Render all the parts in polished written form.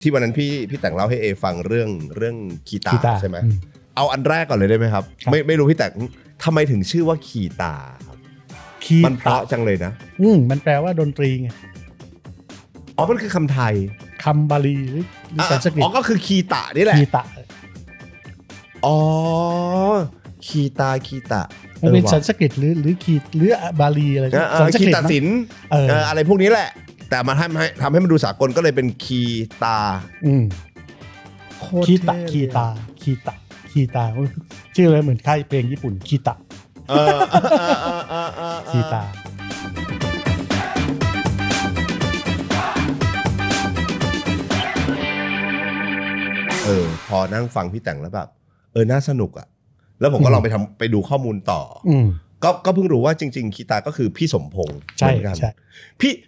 ที่วันนั้นพี่แต่งเล่าให้เอฟังเรื่องคีตาใช่ไหมเอาอันแรกก่อนเลยได้ไหมครับไม่รู้พี่แต่งทำไมถึงชื่อว่าคีตาครับมันเพราะจังเลยนะมันแปลว่าดนตรีไงอ๋อมันคือคำไทยคำบาลีหรือสันสกฤตอ๋อก็คือคีตานี่แหละคีตะอ๋อคีตามันเป็นสันสกฤตหรือคีหรือบาลีอะไรสันสกฤตศิลป์อะไรพวกนี้แหละแต่มาทำให้มันดูสากลก็เลยเป็นคีตาคีตะชื่ออะไรเหมือนค่ายเพลงญี่ปุ่นคีตะคีตาพอนั่งฟังพี่แต่งแล้วแบบน่าสนุกอ่ะแล้วผมก็ลองไปดูข้อมูลต่อก็เพิ่งรู้ว่าจริงๆคีตาก็คือพี่สมพงษ์ใช่กัน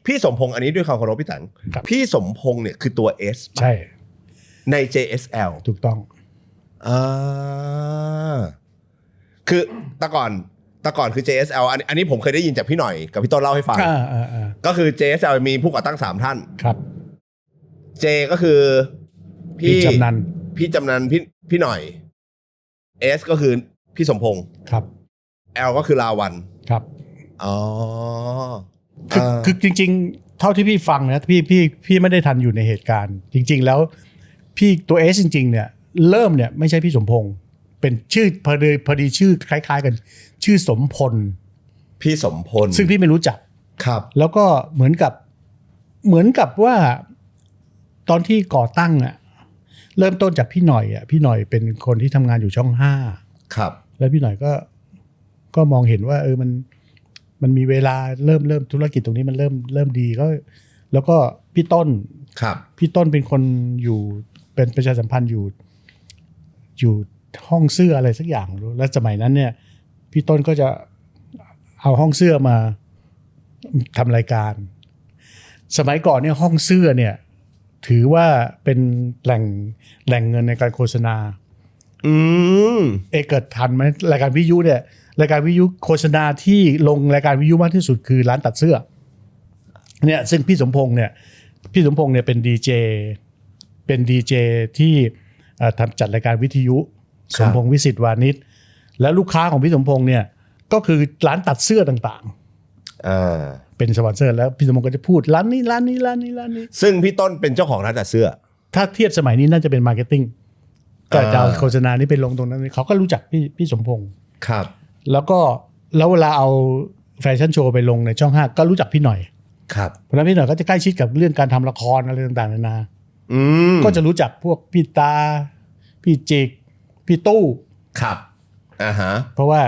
พี่สมพงษ์อันนี้ด้วยความเคารพพี่แต่งพี่สมพงษ์เนี่ยคือตัว S ใช่ใน JSL ถูกต้องคือแต่ก่อนคือ JSL อันนี้ผมเคยได้ยินจากพี่หน่อยกับพี่ต้นเล่าให้ฟังก็คือ JSL มีผู้ก่อตั้ง3ท่านครับ J ก็คือพี่จำนันพี่หน่อย S ก็คือพี่สมพงษ์ครับ L ก็คือลาวันครับอ๋อคือจริงๆเท่าที่พี่ฟังนะพี่ไม่ได้ทันอยู่ในเหตุการณ์จริงๆแล้วพี่ตัว S จริงๆเนี่ยเริ่มเนี่ยไม่ใช่พี่สมพงษ์เป็นชื่อพอดีชื่อคล้ายๆกันชื่อสมพลพี่สมพลซึ่งพี่ไม่รู้จักครับแล้วก็เหมือนกับว่าตอนที่ก่อตั้งอ่ะเริ่มต้นจากพี่หน่อยเป็นคนที่ทำงานอยู่ช่อง5ครับแล้วพี่หน่อยก็มองเห็นว่ามันมีเวลาเริ่มธุรกิจตรงนี้มันเริ่มดีก็แล้วก็พี่ต้นเป็นคนอยู่เป็นประชาสัมพันธ์อยู่ห้องเสื้ออะไรสักอย่างแล้วสมัยนั้นเนี่ยพี่ต้นก็จะเอาห้องเสื้อมาทำรายการสมัยก่อนเนี่ยห้องเสื้อเนี่ยถือว่าเป็นแหล่งเงินในการโฆษณาเกิดทันไหมรายการวิทยุเนี่ยรายการวิทยุโฆษณาที่ลงรายการวิทยุมากที่สุดคือร้านตัดเสื้อเนี่ยซึ่งพี่สมพงษ์เนี่ยเป็นดีเจที่ทำจัดรายการวิทยุสมพงษ์วิสิทธิ์วานิชแล้วลูกค้าของพี่สมพงษ์เนี่ยก็คือร้านตัดเสื้อต่างๆเป็นสปอนเซอร์แล้วพี่สมพงษ์ก็จะพูดร้านนี้ซึ่งพี่ต้นเป็นเจ้าของร้านตัดเสื้อถ้าเทียบสมัยนี้น่าจะเป็นมาร์เก็ตติ้งแต่จะเอาโฆษณานี้ไปลงตรงนั้นเขาก็รู้จักพี่สมพงษ์ครับแล้วเวลาเอาแฟชั่นโชว์ไปลงในช่อง5ก็รู้จักพี่หน่อยครับเพราะนั้นพี่หน่อยก็จะใกล้ชิดกับเรื่องการทำละครอะไรต่างๆนานาก็จะรู้จักพวกพี่ตาพี่จิกพี่ตู้ครับเพราะว่า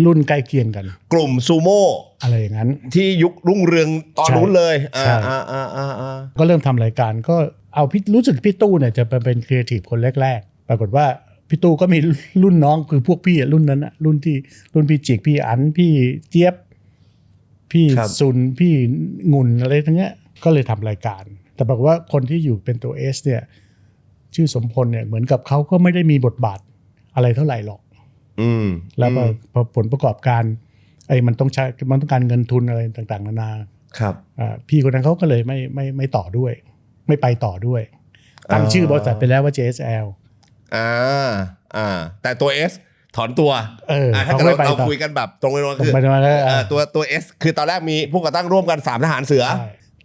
รุ่นใกล้เคียงกันกลุ่มซูโม่อะไรอย่างนั้นที่ยุครุ่งเรืองตอนนู้นเลยก็เริ่มทำรายการก็เอารู้สึกพี่ตู้เนี่ยจะเป็นครีเอทีฟคนแรกๆปรากฏว่าพี่ตู้ก็มีรุ่นน้องคือพวกพี่รุ่นนั้นรุ่นพี่จิกพี่อั๋นพี่เจี๊ยบพี่ซุนพี่งุ่นอะไรทั้งเนี้ยก็เลยทำรายการแต่บอกว่าคนที่อยู่เป็นตัว S เนี่ยชื่อสมพลเนี่ยเหมือนกับเขาก็ไม่ได้มีบทบาทอะไรเท่าไหร่หรอกแล้วพอผลประกอบการมันต้องการเงินทุนอะไรต่างๆนานาครับพี่คนนั้นเขาก็เลยไม่ต่อด้วยไม่ไปต่อด้วยตั้งชื่อบริษัทไปแล้วว่า JSLแต่ตัว S ถอนตัวถ้าเกิดเราคุยกันแบบตรงไปตรงมาคือตัว S คือตอนแรกมีผู้ก่อตั้งร่วมกัน3ทหารเสือ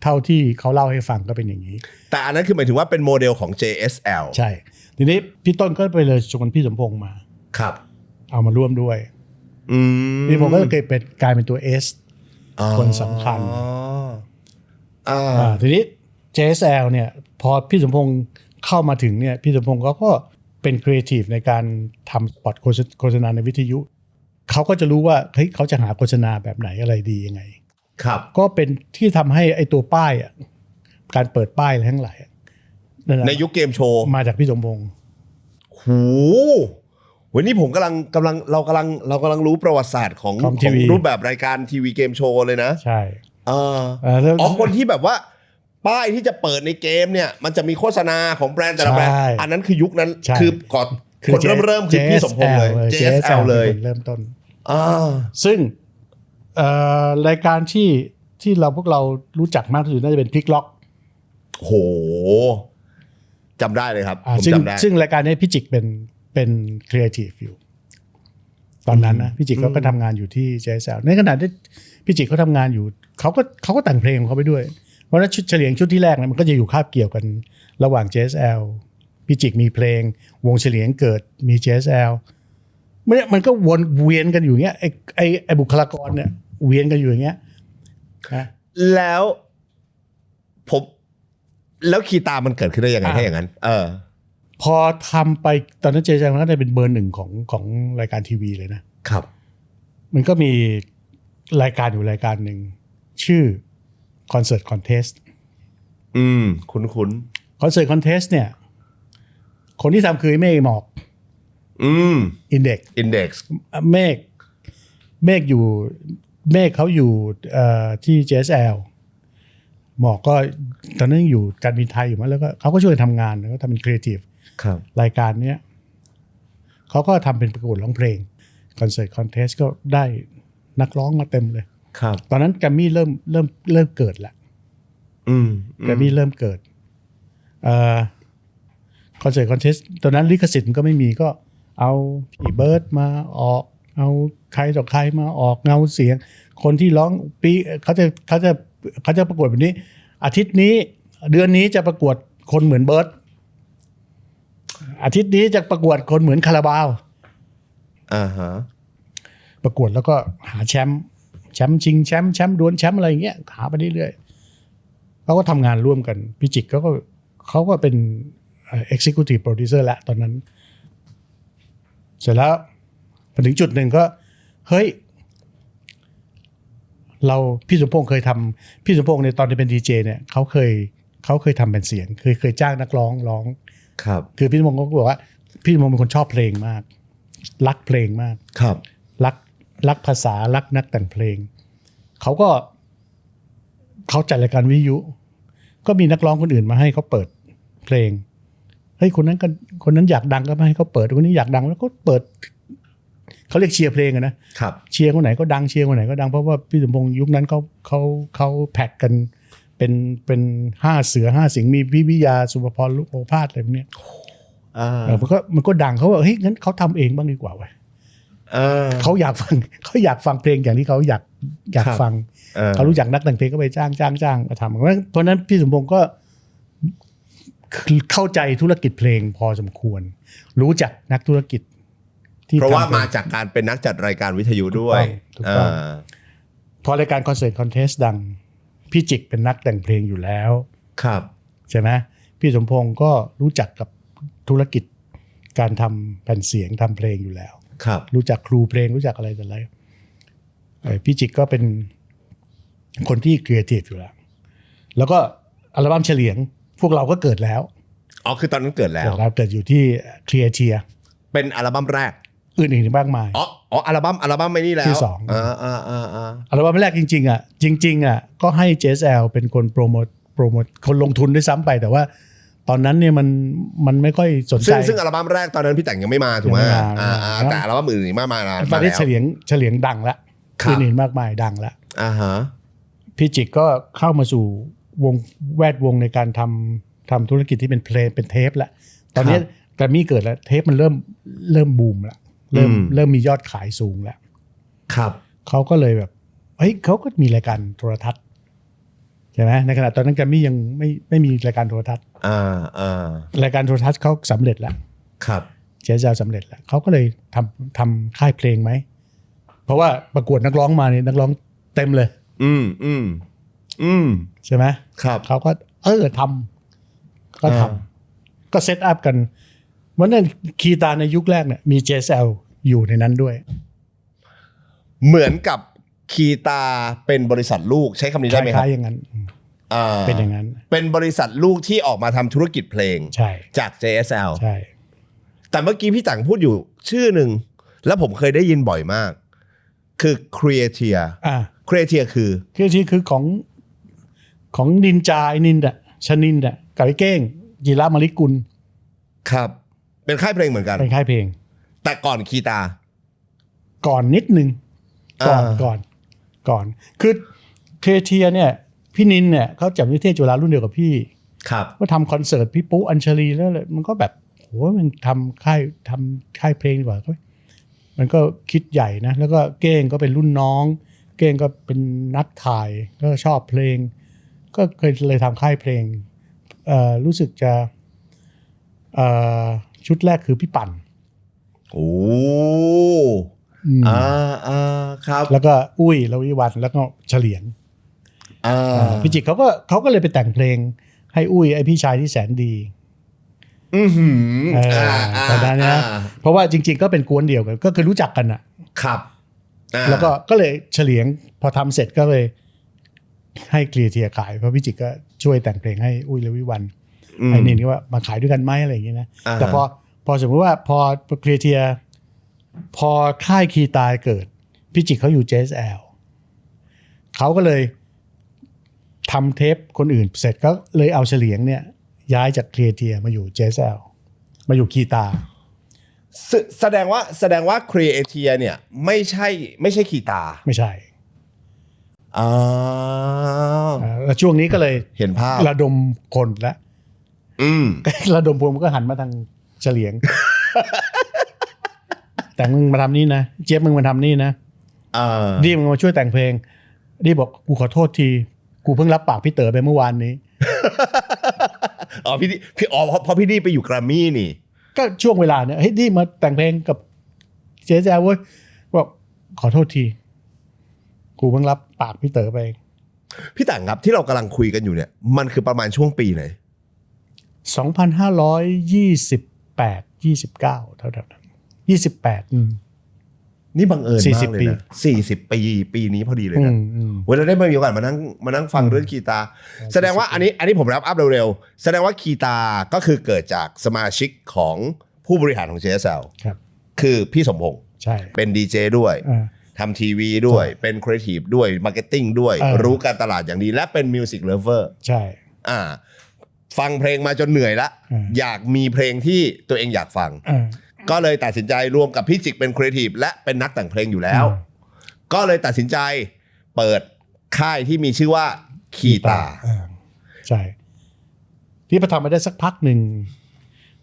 เท่าที่เขาเล่าให้ฟังก็เป็นอย่างนี้แต่อันนั้นคือหมายถึงว่าเป็นโมเดลของ JSL ใช่ทีนี้พี่ต้นก็ไปเลยชวนพี่สมพงษ์มาครับเอามาร่วมด้วยพี่ผมก็เลยกลายเป็นตัว S คนสำคัญทีนี้ JSL เนี่ยพอพี่สมพงษ์เข้ามาถึงเนี่ยพี่สมพงษ์ก็เป็นครีเอทีฟในการทำสปอตโฆษณาในวิทยุเขาก็จะรู้ว่าเฮ้ยเขาจะหาโฆษณาแบบไหนอะไรดียังไงครับก็เป็นที่ทำให้ไอ้ตัวป้ายการเปิดป้ายอะไรทั้งหลายในยุคเกมโชว์มาจากพี่สมพงษ์วันนี้ผมเรากำลังรู้ประวัติศาสตร์ของรูปแบบรายการทีวีเกมโชว์เลยนะใช่คนที่แบบว่าป้ายที่จะเปิดในเกมเนี่ยมันจะมีโฆษณาของแบรนด์แต่ละแบรนด์อันนั้นคือยุคนั้นคือก่อนคนเริ่มคือพี่สมพงษ์เลย JSL เลยเริ่มต้นซึ่งรายการที่พวกเรารู้จักมากที่สุดน่าจะเป็นพลิกล็อกโห จำได้เลยครับผมจำได้ ซึ่งรายการนี้พี่จิกเป็นครีเอทีฟอยู่ตอนนั้นนะพี่จิกก็ทำงานอยู่ที่ JSL ในขณะที่พี่จิกเขาทำงานอยู่เขาก็แต่งเพลงของเขาไปด้วยเพราะฉะนั้นชุดเฉลียงชุดที่แรกเนี่ยมันก็จะอยู่คาบเกี่ยวกันระหว่าง JSL พี่จิกมีเพลงวงเฉลียงเกิดมี JSL มันก็วนเวียนกันอยู่เงี้ยไอ้บุคลากรเนี่ยเวียนกันอยู่อย่างเงี้ยนะแล้วคีตามันเกิดขึ้นได้ยังไงถ้าอย่างนั้นพอทำไปตอนนั้นJSLมันก็ได้เป็นเบอร์ 1ของรายการทีวีเลยนะครับมันก็มีรายการอยู่รายการหนึ่งชื่อคอนเสิร์ตคอนเทสต์คุ้นคอนเสิร์ตคอนเทสต์เนี่ยคนที่ทำคือเมฆหมอกอินเด็กซ์เมฆอยู่เมฆเขาอยู่ที่ JSL หมอกก็ตอนนั้นอยู่การบินไทยอยู่มั้งแล้วก็เขาก็ช่วยทำงานแล้วก็ทำเป็นครีเอทีฟรายการเนี้ยเขาก็ทำเป็นประกวดร้องเพลงคอนเสิร์ตคอนเทสต์ก็ได้นักร้องมาเต็มเลยตอนนั้นแกรมมี่เริ่มเกิดแล้วแกรมมี่เริ่มเกิดคอนเสิร์ตคอนเทสต์ตอนนั้นลิขสิทธิ์มันก็ไม่มีก็เอาพี่เบิร์ดมาออกเอาใครต่อใครมาออกเงาเสียงคนที่ร้องปีเขาจะประกวดแบบนี้อาทิตย์นี้เดือนนี้จะประกวดคนเหมือนเบิร์ดอาทิตย์นี้จะประกวดคนเหมือนคาราบาวประกวดแล้วก็หาแชมป์ชิงแชมป์ดวลแชมป์อะไรอย่างเงี้ยหาไปเรื่อยๆเขาก็ทำงานร่วมกันพี่จิกเขาก็เป็นexecutive producer แล้วตอนนั้นเสร็จแล้วพอถึงจุดหนึ่งก็เฮ้ยพี่สมพงษ์เคยทำพี่สมพงษ์ในตอนที่เป็นดีเจเนี่ยเขาเคยทำเป็นเสียงเคยจ้างนักร้องครับคือพี่สมพงษ์ก็บอกว่าพี่สมพงษ์เป็นคนชอบเพลงมากรักเพลงมากครับรักภาษารักนักแต่งเพลงเขาจัดรายการวิทยุก็มีนักร้องคนอื่นมาให้เขาเปิดเพลงเฮ้ยคนนั้นอยากดังก็มาให้เขาเปิดคนนี้อยากดังแล้วก็เปิดเขาเรียกเชียร์เพลงนะครับเชียร์คนไหนก็ดังเชียร์คนไหนก็ดังเพราะว่าพี่สมพงษ์ยุคนั้นเขาแพ็กกันเป็น5 เสือ 5 สิงห์มีพี่วิยาสุภพรลูกโอภาสอะไรพวกเนี้ยมันก็ดังเขาว่าเฮ้ยงั้นเขาทำเองบ้างดีกว่าเว้ยเขาอยากฟังเพลงอย่างที่เขาอยากฟังเขารู้จักนักแต่งเพลงก็ไปจ้างมาทำเพราะนั้นพี่สมพงษ์ก็เข้าใจธุรกิจเพลงพอสมควรรู้จักนักธุรกิจที่เพราะว่ามาจากการเป็นนักจัดรายการวิทยุด้วยถูกต้องพอรายการคอนเสิร์ตคอนเทสต์ดังพี่จิกเป็นนักแต่งเพลงอยู่แล้วครับใช่ไหมพี่สมพงษ์ก็รู้จักกับธุรกิจการทำแผ่นเสียงทำเพลงอยู่แล้วรู้จักครูเพลงรู้จักอะไรแต่ไรพี่จิกก็เป็นคนที่ครีเอทีฟอยู่แล้วก็อัลบั้มเฉลียงพวกเราก็เกิดแล้วคือตอนนั้นเกิดแล้วเราเกิดอยู่ที่ครีเอเทียเป็นอัลบั้มแรกอื่นๆมากมายอัลบั้มไม่นี่แล้วที่2อัลบั้มแรกจริงๆก็ให้ JSL เป็นคนโปรโมทคนลงทุนด้วยซ้ำไปแต่ว่าตอนนั้นเนี่ยมันไม่ค่อยสนใจซึ่งอัลบั้มแรกตอนนั้นพี่แต่งยังไม่มาถูกไหมแต่อัลบั้มอื่นมากมายตอนนี้เฉลียงดังแล้วอื่นๆมากมายดังแล้วพี่จิกก็เข้ามาสู่แวดวงในการทำธุรกิจที่เป็นเพลงเป็นเทปแล้วตอนนี้แกรมมี่เกิดแล้วเทปมันเริ่มบูมแล้วเริ่มมียอดขายสูงแล้วครับเขาก็เลยแบบเขาก็มีรายการโทรทัศน์ใช่ไหมในขณะตอนนั้นแกรมมี่ยังไม่มีรายการโทรทัศน์รายการโทรทัศน์เขาสำเร็จแล้วครับJSLสำเร็จแล้วเขาก็เลยทำค่ายเพลงไหมเพราะว่าประกวดนักร้องมาเนี่ยนักร้องเต็มเลยใช่ไหมครับเขาก็ทำก็เซตอัพกันวันนั้นคีตาในยุคแรกเนี่ยมี JSL อยู่ในนั้นด้วยเหมือนกับคีตาเป็นบริษัทลูกใช้คำนี้ได้ไหมครับอย่างนั้นเป็นอย่างนั้นเป็นบริษัทลูกที่ออกมาทำธุรกิจเพลงจาก JSL ใช่แต่เมื่อกี้พี่จังพูดอยู่ชื่อหนึ่งแล้วผมเคยได้ยินบ่อยมากคือ Creatia Creatia คือของนินจาไอ้นินดะชนินดะกับไอ้เก้งจิระมาริกุลครับเป็นค่ายเพลงเหมือนกันเป็นค่ายเพลงแต่ก่อนคีตาก่อนนิดนึงก่อนคือเคเทียเนี่ยพี่นินเนี่ยเขาจบนิเทศจุฬารุ่นเดียวกับพี่ ครับก็ทำคอนเสิร์ตพี่ปุ๊อัญชลีแล้วเลยมันก็แบบโหมันทำค่ายเพลงดีกว่ามันก็คิดใหญ่นะแล้วก็เก้งก็เป็นรุ่นน้องเก้งก็เป็นนักถ่ายก็ชอบเพลงก็เคยเลยทำค่ายเพลงรู้สึกจะชุดแรกคือพี่ปั่นโอ้ครับแล้วก็อุ้ยละวิวันแล้วก็เฉลียงพี่จิกเขาก็เลยไปแต่งเพลงให้อุ้ยไอพี่ชายที่แสนดีแต่นั้นนะเพราะว่าจริงๆก็เป็นกวนเดียวกันก็คือรู้จักกันอ่ะครับแล้วก็เลยเฉลียงพอทำเสร็จก็เลยให้เคลียร์เทียขายเพราะพี่จิกก็ช่วยแต่งเพลงให้อุ้ยละวิวันไอ้นี่ก็ว่ามาขายด้วยกันไหมอะไรอย่างเงี้ยนะแต่พอสมมติว่าพอเคลียร์เทียพอค่ายคีตายเกิดพี่จิกเขาอยู่ JSL เขาก็เลยทำเทปคนอื่นเสร็จก็เลยเอาเฉลียงเนี่ยย้ายจากเคลียร์เทียมาอยู่ JSL มาอยู่คีตาแสดงว่าครีเอเทียเนี่ยไม่ใช่คีตาไม่ใช่แล้วช่วงนี้ก็เลยเห็นภาพระดมคนแล้วระดมพวงมันก็หันมาทางเฉลียง แต่มึงมาทำนี่นะเจี๊ยบมึงมาทำนี่นะดีมึงมาช่วยแต่งเพลงดีบอกกูขอโทษทีกูเพิ่งรับปากพี่เต๋อไปเมื่อวานนี้เพราะพี่ดีไปอยู่แกรมมี่นี่ก็ช่วงเวลาเนี่ยเฮ้ยดีมาแต่งเพลงกับเจ๊แจ๊วเว้ยบอกขอโทษทีกูเพิ่งรับปากพี่เต๋อไปพี่ต่างครับที่เรากำลังคุยกันอยู่เนี่ยมันคือประมาณช่วงปีไหน2528 29เท่านั้น28นี่บังเอิญมากเลยนะ40 ปีนี้พอดีเลยนะเวลาได้มามีโอกาสมานั่งฟังเรื่องคีตาแสดงว่าอันนี้ผมรับอัพเร็วๆแสดงว่าคีตาก็คือเกิดจากสมาชิกของผู้บริหารของ JSL ครับคือพี่สมพงษ์ใช่เป็นดีเจด้วยทำทีวีด้วยเป็นครีเอทีฟด้วยมาร์เก็ตติ้งด้วยรู้การตลาดอย่างดีและเป็นมิวสิกเลฟเวอร์ใช่ฟังเพลงมาจนเหนื่อยละอยากมีเพลงที่ตัวเองอยากฟังก็เลยตัดสินใจรวมกับพี่จิกเป็นครีเอทีฟและเป็นนักแต่งเพลงอยู่แล้วก็เลยตัดสินใจเปิดค่ายที่มีชื่อว่าคีตาใช่ที่พอทำมาได้สักพักหนึ่ง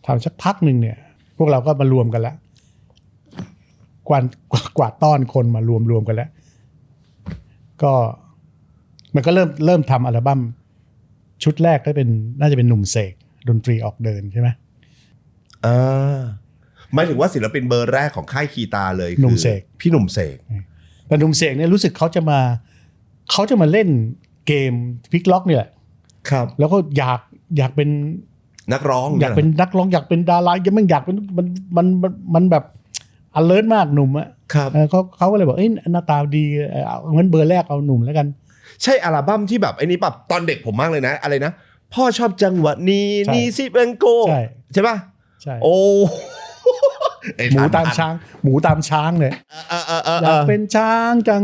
ทำสักพักหนึ่งเนี่ยพวกเราก็มารวมกันแล้วกวาดต้อนคนมารวมกันแล้วก็มันก็เริ่มทำอัลบั้มชุดแรกก็เป็นน่าจะเป็นหนุ่มเสกดนตรีออกเดินใช่ไหมหมายถึงว่าศิลปินเบอร์แรกของค่ายคีตาเลยหนุ่มเสกพี่หนุ่มเสกแต่หนุ่มเสกเนี่ยรู้สึกเขาจะมาเล่นเกมพลิกล็อกเนี่ยครับแล้วก็อยากเป็นนักร้องอยากเป็นนักร้องอยากเป็นดาราอยากเป็นมันแบบalert มากหนุ่มอ่ะครับเขาก็เลยบอกหน้าตาดีเอางั้นเบอร์แรกเอาหนุ่มแล้วกันใช่อัลบั้มที่แบบไอ้นี้แบบตอนเด็กผมมากเลยนะอะไรนะพ่อชอบจังหวะนี้นี่สิเป็นโกใช่ป่ะใช่โอ้หมูตามช้างเลยอยากเป็นช้างจัง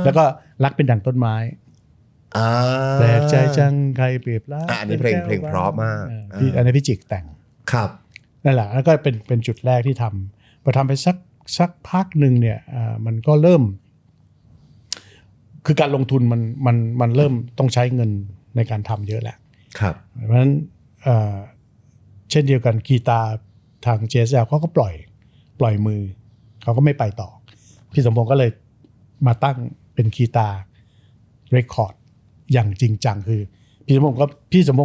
แล้วก็รักเป็นดั่งต้นไม้แปลกใจจังใครเปรียบรักอันนี้เพลงเพราะมากอันนี้พี่จิกแต่งครับนั่นแหละแล้วก็เป็นจุดแรกที่ทำพอทำไปสักพักหนึ่งเนี่ยมันก็เริ่มคือการลงทุนมันเริ่มต้องใช้เงินในการทำเยอะแหละครับเพราะฉะนั้นเช่นเดียวกันกีตาร์ทาง JSL เขาก็ปล่อยมือเขาก็ไม่ไปต่อพี่สมพงษ์ก็เลยมาตั้งเป็นกีตาร์เรคคอร์ดอย่างจริงจังคือพี่สมพง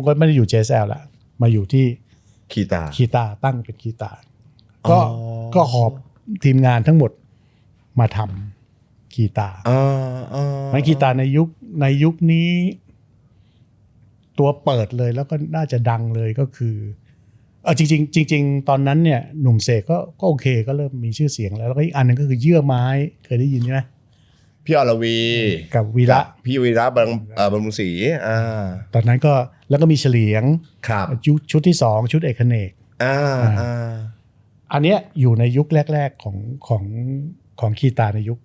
ษ์ก็ไม่ได้อยู่ JSL ละมาอยู่ที่คีตาร์ตั้งเป็นคีตาร์ก็หอบทีมงานทั้งหมดมาทำคีตาร์มันคีตาร์ในยุคนี้ตัวเปิดเลยแล้วก็น่าจะดังเลยก็คือจริงตอนนั้นเนี่ยหนุ่มเสกก็โอเคก็เริ่มมีชื่อเสียงแล้วก็อีกอันนึงก็คือเยื่อไม้เคยได้ยินใช่ไหมพี่อรวีกับวีระพี่วีระบำรุงศรีตอนนั้นก็แล้วก็มีเฉลียงชุดที่2ชุดเอกเนกอันเนี้ยอยู่ในยุคแรกๆของคีตาในยุค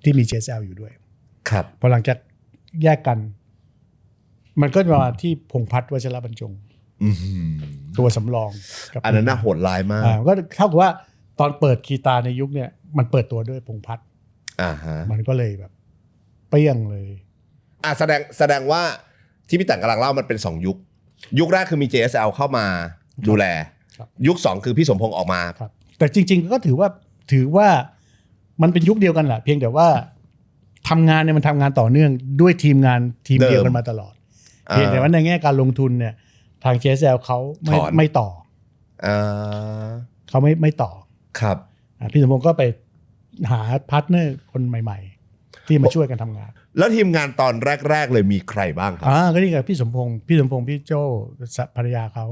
ที่มี JSL อยู่ด้วยครับพอหลังจากแยกกันมันก็มาที่พงษ์พัฒน์วชิรบรรจงตัวสำรองอันนั้นน่าโหดร้ายมากก็เท่ากับว่าตอนเปิดคีตาในยุคเนี่ยมันเปิดตัวด้วยพงษ์พัฒน์มันก็เลยแบบเปี้ยงเลยแสดงว่า ที่พี่แต่งกำลังเล่ามันเป็น2ยุคยุคแรกคือมี JSL เข้ามาดูแลยุค2คือพี่สมพงษ์ออกมาครับแต่จริงๆก็ถือว่ามันเป็นยุคเดียวกันแหละเพียงแต่ว่าทำงานเนี่ยมันทำงานต่อเนื่องด้วยทีมงานทีมเดียวกันมาตลอดเพียงแต่ว่าในแง่การลงทุนเนี่ยทาง JSL เขาไม่ต่อเขาไม่ต่อครับพี่สมพงษ์ก็ไปหาพาร์ทเนอร์คนใหม่ๆที่มาช่วยกันทำงานแล้วทีมงานตอนแรกๆเลยมีใครบ้างครับก็นี่กับพี่สมพงษ์พี่โจ้ภรรยาเขา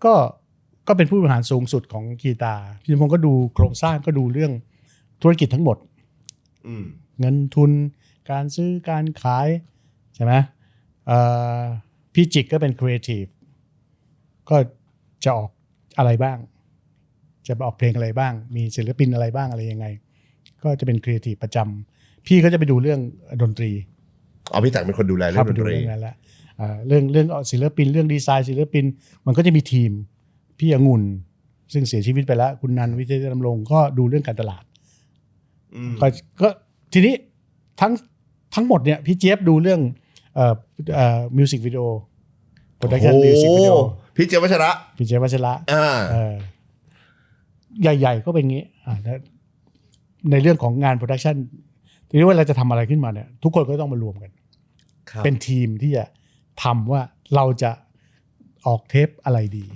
ก็เป็นผู้บริหารสูงสุดของคีตาพี่สมพงษ์ก็ดูโครงสร้างก็ดูเรื่องธุรกิจทั้งหมดเงินทุนการซื้อการขายใช่ไหมพี่จิกก็เป็นครีเอทีฟก็จะออกอะไรบ้างจะออกเพลงอะไรบ้างมีศิลปินอะไรบ้างอะไรยังไงก็จะเป็นครีเอทีฟประจำพี่ก็จะไปดูเรื่องดนตรีพี่แต่งเป็นคนดูแลเรื่องดนตรีนั่นแหละเรื่องศิลปินเรื่องดีไซน์ศิลปินมันก็จะมีทีมพี่องุ่นซึ่งเสียชีวิตไปแล้วคุณนันวิเทยดำรงก็ดูเรื่องการตลาดก็ทีนี้ทั้งหมดเนี่ยพี่เจี๊ยบดูเรื่องมิวสิกวิดีโอโปรดักชั่นมิวสิกวิดีโอพี่เจี๊ยบวัชระใหญ่ๆก็เป็นงี้ในเรื่องของงานโปรดักชั่นทีนี้เวลาจะทำอะไรขึ้นมาเนี่ยทุกคนก็ต้องมารวมกันเป็นทีมที่จะทำว่าเราจะออกเทปอะไรดี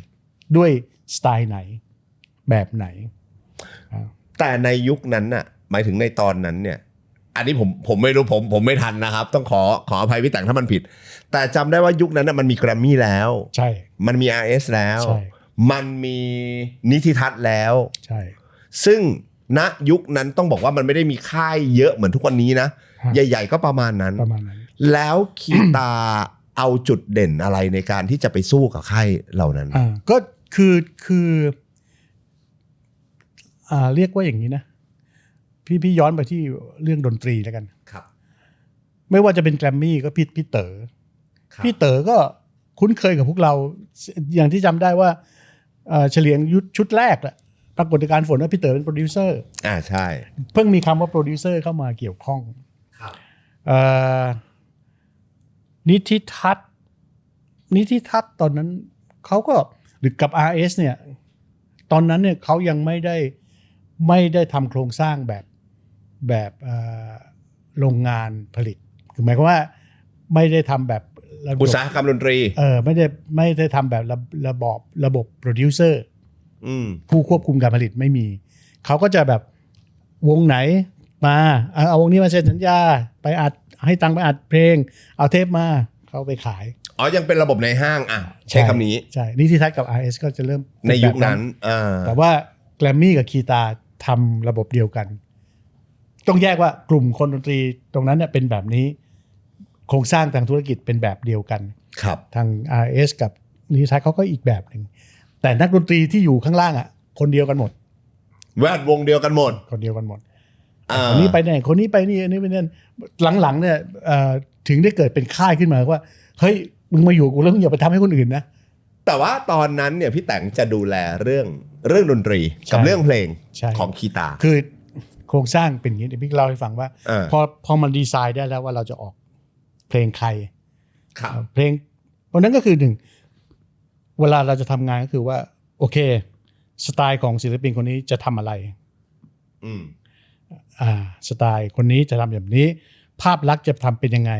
ด้วยสไตล์ไหนแบบไหนแต่ในยุคนั้นน่ะหมายถึงในตอนนั้นเนี่ยอันนี้ผมไม่รู้ผมไม่ทันนะครับต้องขออภัยพี่แต่งถ้ามันผิดแต่จำได้ว่ายุคนั้นน่ะมันมีแกรมมี่แล้วใช่มันมี RS แล้วมันมีนิติทัศน์แล้วใช่ซึ่งณยุคนั้นต้องบอกว่ามันไม่ได้มีค่ายเยอะเหมือนทุกวันนี้นะใหญ่ๆก็ประมาณนั้นแล้วคีตาเอาจุดเด่นอะไรในการที่จะไปสู้กับค่ายเหล่านั้นก็คือเรียกว่าอย่างนี้นะพี่ย้อนไปที่เรื่องดนตรีแล้วกันครับไม่ว่าจะเป็นแกรมมี่ก็พี่เต๋อก็คุ้นเคยกับพวกเราอย่างที่จำได้ว่าเฉลียงยุทธชุดแรกแหละปรากฏการณ์ฝนว่าพี่เต๋อเป็นโปรดิวเซอร์ใช่เพิ่งมีคำว่าโปรดิวเซอร์เข้ามาเกี่ยวข้องครับนิติทัศน์ตอนนั้นเขาก็หรือกับ RS เนี่ยตอนนั้นเนี่ยเขายังไม่ได้ทำโครงสร้างแบบโรงงานผลิตคือหมายความว่าไม่ได้ทำแบบอุตสาหกรรมดนตรีไม่ได้ทำแบบระบบโปรดิวเซอร์ผู้ควบคุมการผลิตไม่มีเขาก็จะแบบวงไหนมาเอาวงนี้มาเซ็นสัญญาไปอัดให้ตังค์ไปอัดเพลงเอาเทปมาเขาไปขายยังเป็นระบบในห้างใช้คำนี้ใช่นิติทัศน์กับ RS ก็จะเริ่มในยุคนั้นแต่ว่าแกรมมี่กับคีตาทำระบบเดียวกันต้องแยกว่ากลุ่มคนดนตรีตรงนั้นเนี่ยเป็นแบบนี้โครงสร้างทางธุรกิจเป็นแบบเดียวกันครับทาง RS กับนิติทัศน์เขาก็อีกแบบหนึ่งแต่นักดนตรีที่อยู่ข้างล่างคนเดียวกันหมดแวดวงเดียวกันหมดคนเดียวกันหมดคนนี้ไปไหนคนนี้ไปนี่อันนี้ไปนั่นหลังๆเนี่ยถึงได้เกิดเป็นค่ายขึ้นมาว่าเฮ้ยมึงมาอยู่กูแล้วมึงอย่าไปทำให้คนอื่นนะแต่ว่าตอนนั้นเนี่ยพี่แต่งจะดูแลเรื่องดนตรีกับเรื่องเพลงของคีตาคือโครงสร้างเป็นอย่างนี้เดี๋ยวพี่เล่าให้ฟังว่าพอมันดีไซน์ได้แล้วว่าเราจะออกเพลงใครเพลงวันนั้นก็คือหนึ่งเวลาเราจะทำงานก็คือว่าโอเคสไตล์ของศิลปินคนนี้จะทำอะไรสไตล์คนนี้จะทำแบบนี้ภาพลักษณ์จะทำเป็นยังไง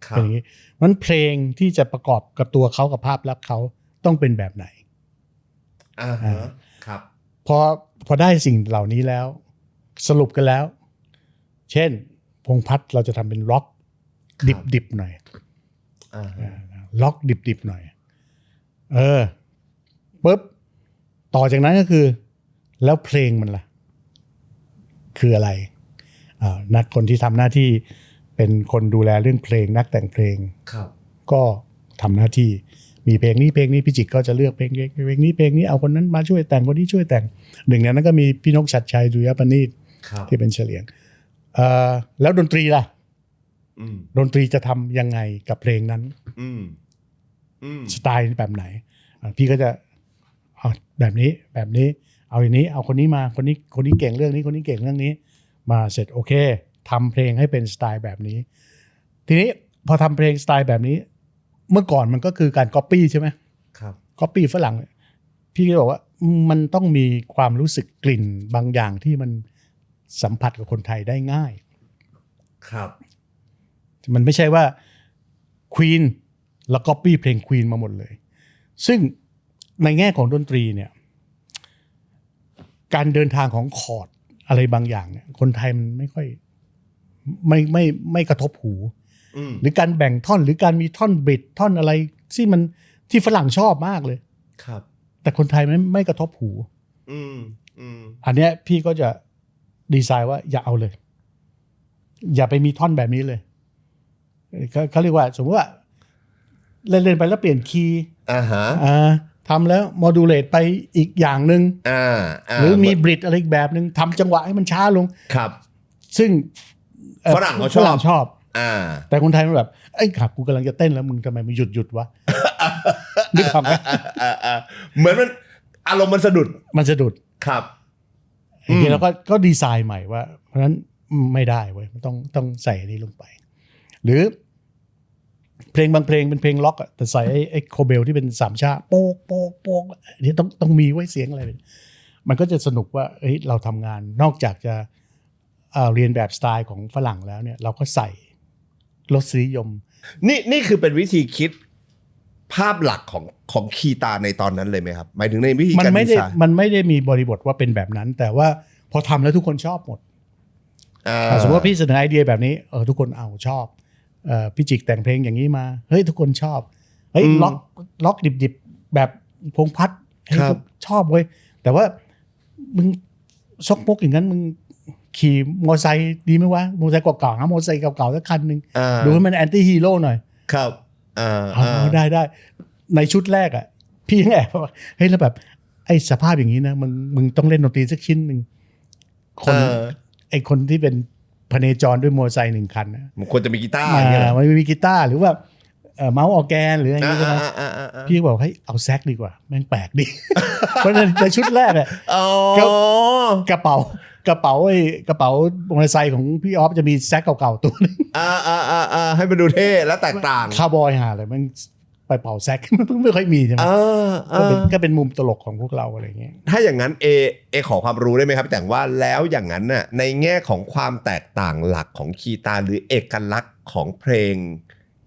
เป็นอย่างนี้มันเพลงที่จะประกอบกับตัวเขากับภาพลักษณ์เขาต้องเป็นแบบไหนครับพอได้สิ่งเหล่านี้แล้วสรุปกันแล้วเช่นพงษ์พัฒน์เราจะทำเป็นร็อกดิบหน่อยล็อกดิบหน่อยปุ๊บต่อจากนั้นก็คือแล้วเพลงมันล่ะคืออะไรนักคนที่ทำหน้าที่เป็นคนดูแลเรื่องเพลงนักแต่งเพลงก็ทำหน้าที่มีเพลงนี้พี่จิกก็จะเลือกเพลงนี้เอาคนนั้นมาช่วยแต่งคนนี้ช่วยแต่งหนึ่งในนั้นก็มีพี่นกชัดชัยดุริยปณีตที่เป็นเฉลียงแล้วดนตรีล่ะดนตรีจะทำยังไงกับเพลงนั้นสไตล์แบบไหนพี่ก็จะแบบนี้เอาอย่างนี้เอาคนนี้มาคนนี้เก่งเรื่องนี้คนนี้เก่งเรื่องนี้มาเสร็จโอเคทำเพลงให้เป็นสไตล์แบบนี้ทีนี้พอทำเพลงสไตล์แบบนี้ เมื่อก่อนมันก็คือการ copy ใช่ไหม ครับ copy ฝรั่งพี่ก็บอกว่ามันต้องมีความรู้สึกกลิ่นบางอย่างที่มันสัมผัสกับคนไทยได้ง่าย ครับ มันไม่ใช่ว่า Queen แล้ว copy เพลง Queen มาหมดเลย ซึ่งในแง่ของดนตรีเนี่ยการเดินทางของคอร์ดอะไรบางอย่างเนี่ยคนไทยมันไม่ค่อยไม่กระทบหู หรือการแบ่งท่อนหรือการมีท่อนบริดท่อนอะไรที่ฝรั่งชอบมากเลย ครับ แต่คนไทยไม่กระทบหู อันเนี้ยพี่ก็จะดีไซน์ว่าอย่าเอาเลย อย่าไปมีท่อนแบบนี้เลยเขาเรียกว่าสมมติว่าเล่นไปแล้วเปลี่ยนคีย์ทำแล้วโมดูเลตไปอีกอย่างหนึ่งหรือมีบริดอะไรอีกแบบหนึ่งทำจังหวะให้มันช้าลง ครับ ซึ่งฝรั่งเขาชอบแต่คนไทยมันแบบไอ้ขากูกำลังจะเต้นแล้วมึงทำไมมึงหยุดวะนึกภาพไหมเหมือนมันอารมณ์มันสะดุดครับทีนี้เราก็ดีไซน์ใหม่ว่าเพราะฉะนั้นไม่ได้เว้ยมันต้องใส่อันนี้ลงไปหรือเพลงบางเพลงเป็นเพลงล็อกอะแต่ใส่ไอ้โคเบลที่เป็นสามชาโป๊กโป๊กโป๊กนี่ต้องมีไว้เสียงอะไรมันก็จะสนุกว่าเฮ้ยเราทำงานนอกจากจะเรียนแบบสไตล์ของฝรั่งแล้วเนี่ยเราก็ใส่รสนิยมนี่คือเป็นวิธีคิดภาพหลักของคีตาในตอนนั้นเลยไหมครับหมายถึงในวิธีการดีไซน์มันไม่ได้มีบริบทว่าเป็นแบบนั้นแต่ว่าพอทำแล้วทุกคนชอบหมดสมมติว่าพี่เสนอไอเดียแบบนี้ทุกคนเอาชอบพี่จิกแต่งเพลงอย่างนี้มาเฮ้ยทุกคนชอบเฮ้ยล็อกดิบๆแบบพงพัดชอบเว้ยแต่ว่ามึงซกมกอย่างนั้นมึงขี่มอไซค์ดีไหมวะมอไซค์เก่าๆนะมอไซค์เก่าๆสักคันหนึ่งดูให้มันแอนตี้ฮีโร่หน่อยครับได้ในชุดแรกอ่ะพี่ยังแอบว่าเฮ้ยแล้วแบบไอ้สภาพอย่างนี้นะมึงต้องเล่นดนตรีสักชิ้นหนึ่งคนที่เป็นพเนจรด้วยมอไซค์หนึ่งคันนะมันควรจะมีกีตาร์มันมีกีตาร์หรือว่าเมาส์ออร์แกนหรืออะไรอย่างเงี้ยนะพี่บอกให้เอาแซกดีกว่าแม่งแปลกดีเพราะในชุดแรกอ่ะกระเป๋ามอเตอร์ไซค์ของพี่ออฟจะมีแซกเก่าๆตัวนึงให้มันดูเท่และแตกต่างคาร์บอยหาเลยมันไปเป่าแซกมันไม่ค่อยมีใช่ไหมก็เป็นมุมตลกของพวกเราอะไรเงี้ยถ้าอย่างนั้นเอขอความรู้ได้ไหมครับแต่ว่าแล้วอย่างนั้นน่ะในแง่ของความแตกต่างหลักของคีตาหรือเอกลักษณ์ของเพลง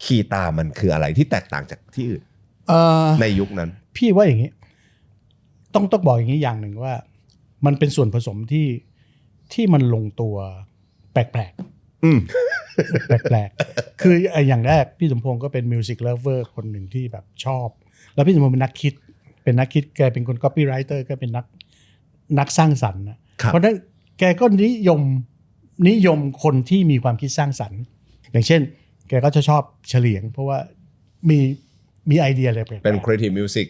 คีตามันคืออะไรที่แตกต่างจากที่อื่นในยุคนั้นพี่ว่าอย่างนี้ต้องบอกอย่างนี้อย่างหนึ่งว่ามันเป็นส่วนผสมที่มันลงตัวแปลกแปลกคืออย่างแรกพี่สมพงษ์ก็เป็นมิวสิกเลฟเวอร์คนหนึ่งที่แบบชอบแล้วพี่สมพงษ์เป็นนักคิดแกเป็นคนก๊อปปี้ไรเตอร์ก็เป็นนักสร้างสรรค์นะเพราะฉะนั้นแกก็นิยมคนที่มีความคิดสร้างสรรค์อย่างเช่นแกก็จะชอบเฉลียงเพราะว่ามีไอเดียอะไรเป็น creative music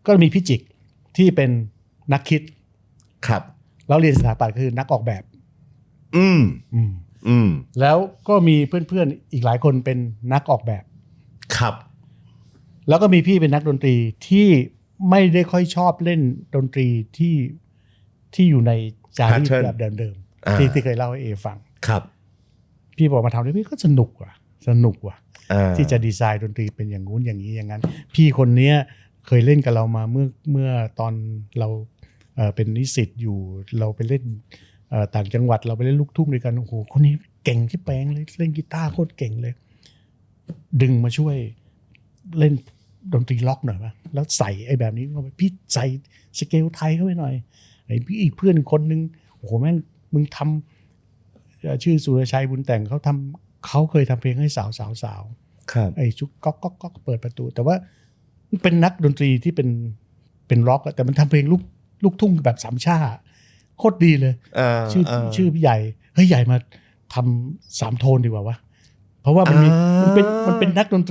ก็มีพี่จิกที่เป็นนักคิดครับแล้วเรียนสถาปัตย์คือนักออกแบบแล้วก็มีเพื่อนๆอีกหลายคนเป็นนักออกแบบครับแล้วก็มีพี่เป็นนักดนตรีที่ไม่ได้ค่อยชอบเล่นดนตรีที่อยู่ในจารีตแบบเดิมๆที่เคยเล่าให้เอฟังครับพี่บอกมาทำด้วยพี่ก็สนุกว่ะที่จะดีไซน์ดนตรีเป็นอย่างงู้นอย่างนี้อย่างนั้นพี่คนนี้เคยเล่นกับเรามาเมื่อตอนเราเป็นนิสิตอยู่เราไปเล่นต่างจังหวัดเราไปเล่นลูกทุ่งด้วยกันโอ้โหคนนี้เก่งที่แปลงเลยเล่นกีตาร์โคตรเก่งเลยดึงมาช่วยเล่นดนตรีล็อกหน่อยป่ะแล้วใส่ไอ้แบบนี้เข้าไปพี่ใส่สเกลไทยเข้าไปหน่อยไอ้พี่อีกเพื่อนคนนึงโอ้โหแม่งมึงทำชื่อสุรชัยบุญแต่งเขาเคยทำเพลงให้สาวไอ้ชุกก๊อกเปิดประตูแต่ว่าเป็นนักดนตรีที่เป็นร็อกแต่มันทำเพลงลูกทุ่งแบบสามชาโคตรดีเลยชื่อพี่ใหญ่เฮ้ยใหญ่มาทำสามโทนดีกว่าวะเพราะว่ามันเป็นนักดนต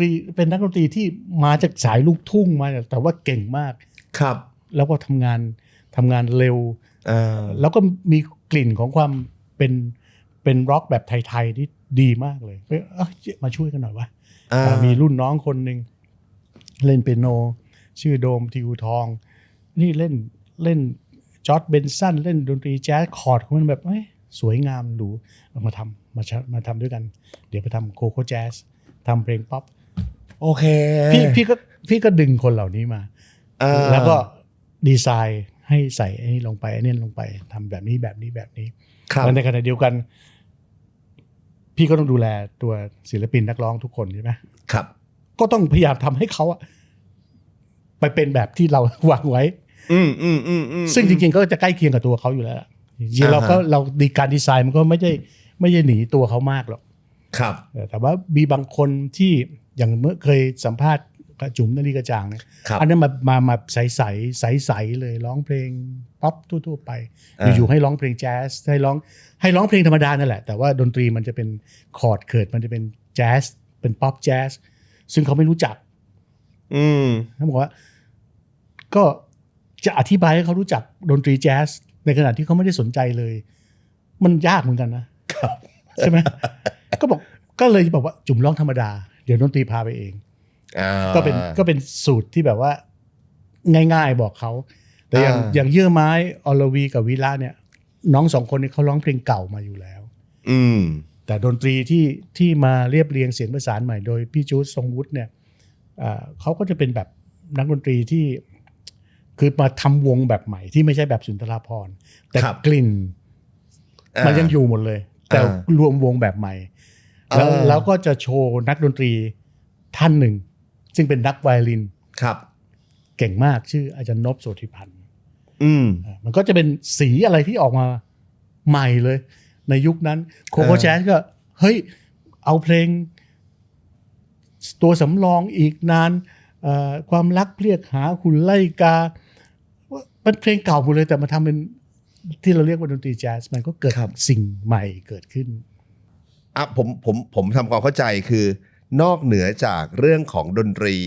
รีที่มาจากสายลูกทุ่งมาแต่ว่าเก่งมากครับแล้วก็ทำงานเร็วแล้วก็มีกลิ่นของความเป็นร็อกแบบไทยๆที่ดีมากเลยมาช่วยกันหน่อยวะมีรุ่นน้องคนหนึ่งเล่นเปียโนชื่อโดมทิวทองนี่เล่นจอร์จเบนสันเล่นดนตรีแจ๊สคอร์ดของมันแบบสวยงามหรูมาทำด้วยกันเดี๋ยวไปทำโคโค่แจ๊ส ทำเพลงป๊อป โอเค พี่ก็ดึงคนเหล่านี้มา แล้วก็ดีไซน์ให้ใส่ไอ้นี่ลงไปไอ้นี่ลงไปทำแบบนี้แบบนี้แบบนี้แล้วในขณะเดียวกันพี่ก็ต้องดูแลตัวศิลปินนักร้องทุกคนใช่ไหมครับก็ต้องพยายามทำให้เขาไปเป็นแบบที่เราวางไว้ซึ่งจริงๆก็จะใกล้เคียงกับตัวเขาอยู่แล้วจริงๆเราดีการดีไซน์มันก็ไม่ได้หนีตัวเขามากหรอกครับแต่ว่ามีบางคนที่อย่างเมื่อเคยสัมภาษณ์จุ๋มนาฬิกาจางเนี่ยอันนั้นมาใสเลยร้องเพลงป๊อปทั่วๆไปอยู่ๆให้ร้องเพลงแจ๊สให้ร้องเพลงธรรมดานั่นแหละแต่ว่าดนตรีมันจะเป็นคอร์ดเคิร์ดมันจะเป็นแจ๊สเป็นป๊อปแจ๊สซึ่งเขาไม่รู้จักเขาบอกว่าก็จะอธิบายให้เขารู้จักดนตรีแจ๊สในขณะที่เขาไม่ได้สนใจเลยมันยากเหมือนกันนะใช่ไหมก็เลยบอกว่าจุ๋มร้องธรรมดาเดี๋ยวดนตรีพาไปเองก็เป็นสูตรที่แบบว่าง่ายๆบอกเขาแต่อย่างเยื่อไม้อรวีกับวิระเนี่ยน้องสองคนนี้เขาร้องเพลงเก่ามาอยู่แล้วแต่ดนตรีที่มาเรียบเรียงเสียงประสานใหม่โดยพี่จู๊ดทรงวุฒิเนี่ยเขาก็จะเป็นแบบนักดนตรีที่คือมาทำวงแบบใหม่ที่ไม่ใช่แบบสุนทรภรณ์แต่กลิ่นมันยังอยู่หมดเลยแต่รวมวงแบบใหม่แล้วก็จะโชว์นักดนตรีท่านหนึ่งซึ่งเป็นนักไวโอลินครับเก่งมากชื่ออาจารย์นพโสธิพันธ์มันก็จะเป็นสีอะไรที่ออกมาใหม่เลยในยุคนั้นโคโค่แจ๊สก็เฮ้ยเอาเพลงตัวสำรองอีกนานความรักเรียกหาคุณไล่กาเป็นเพลงเก่าหมดเลยแต่มาทำเป็นที่เราเรียกว่าดนตรีแจ๊สมันก็เกิดสิ่งใหม่เกิดขึ้นผมทำความเข้าใจคือนอกเหนือจากเรื่องของดนตรี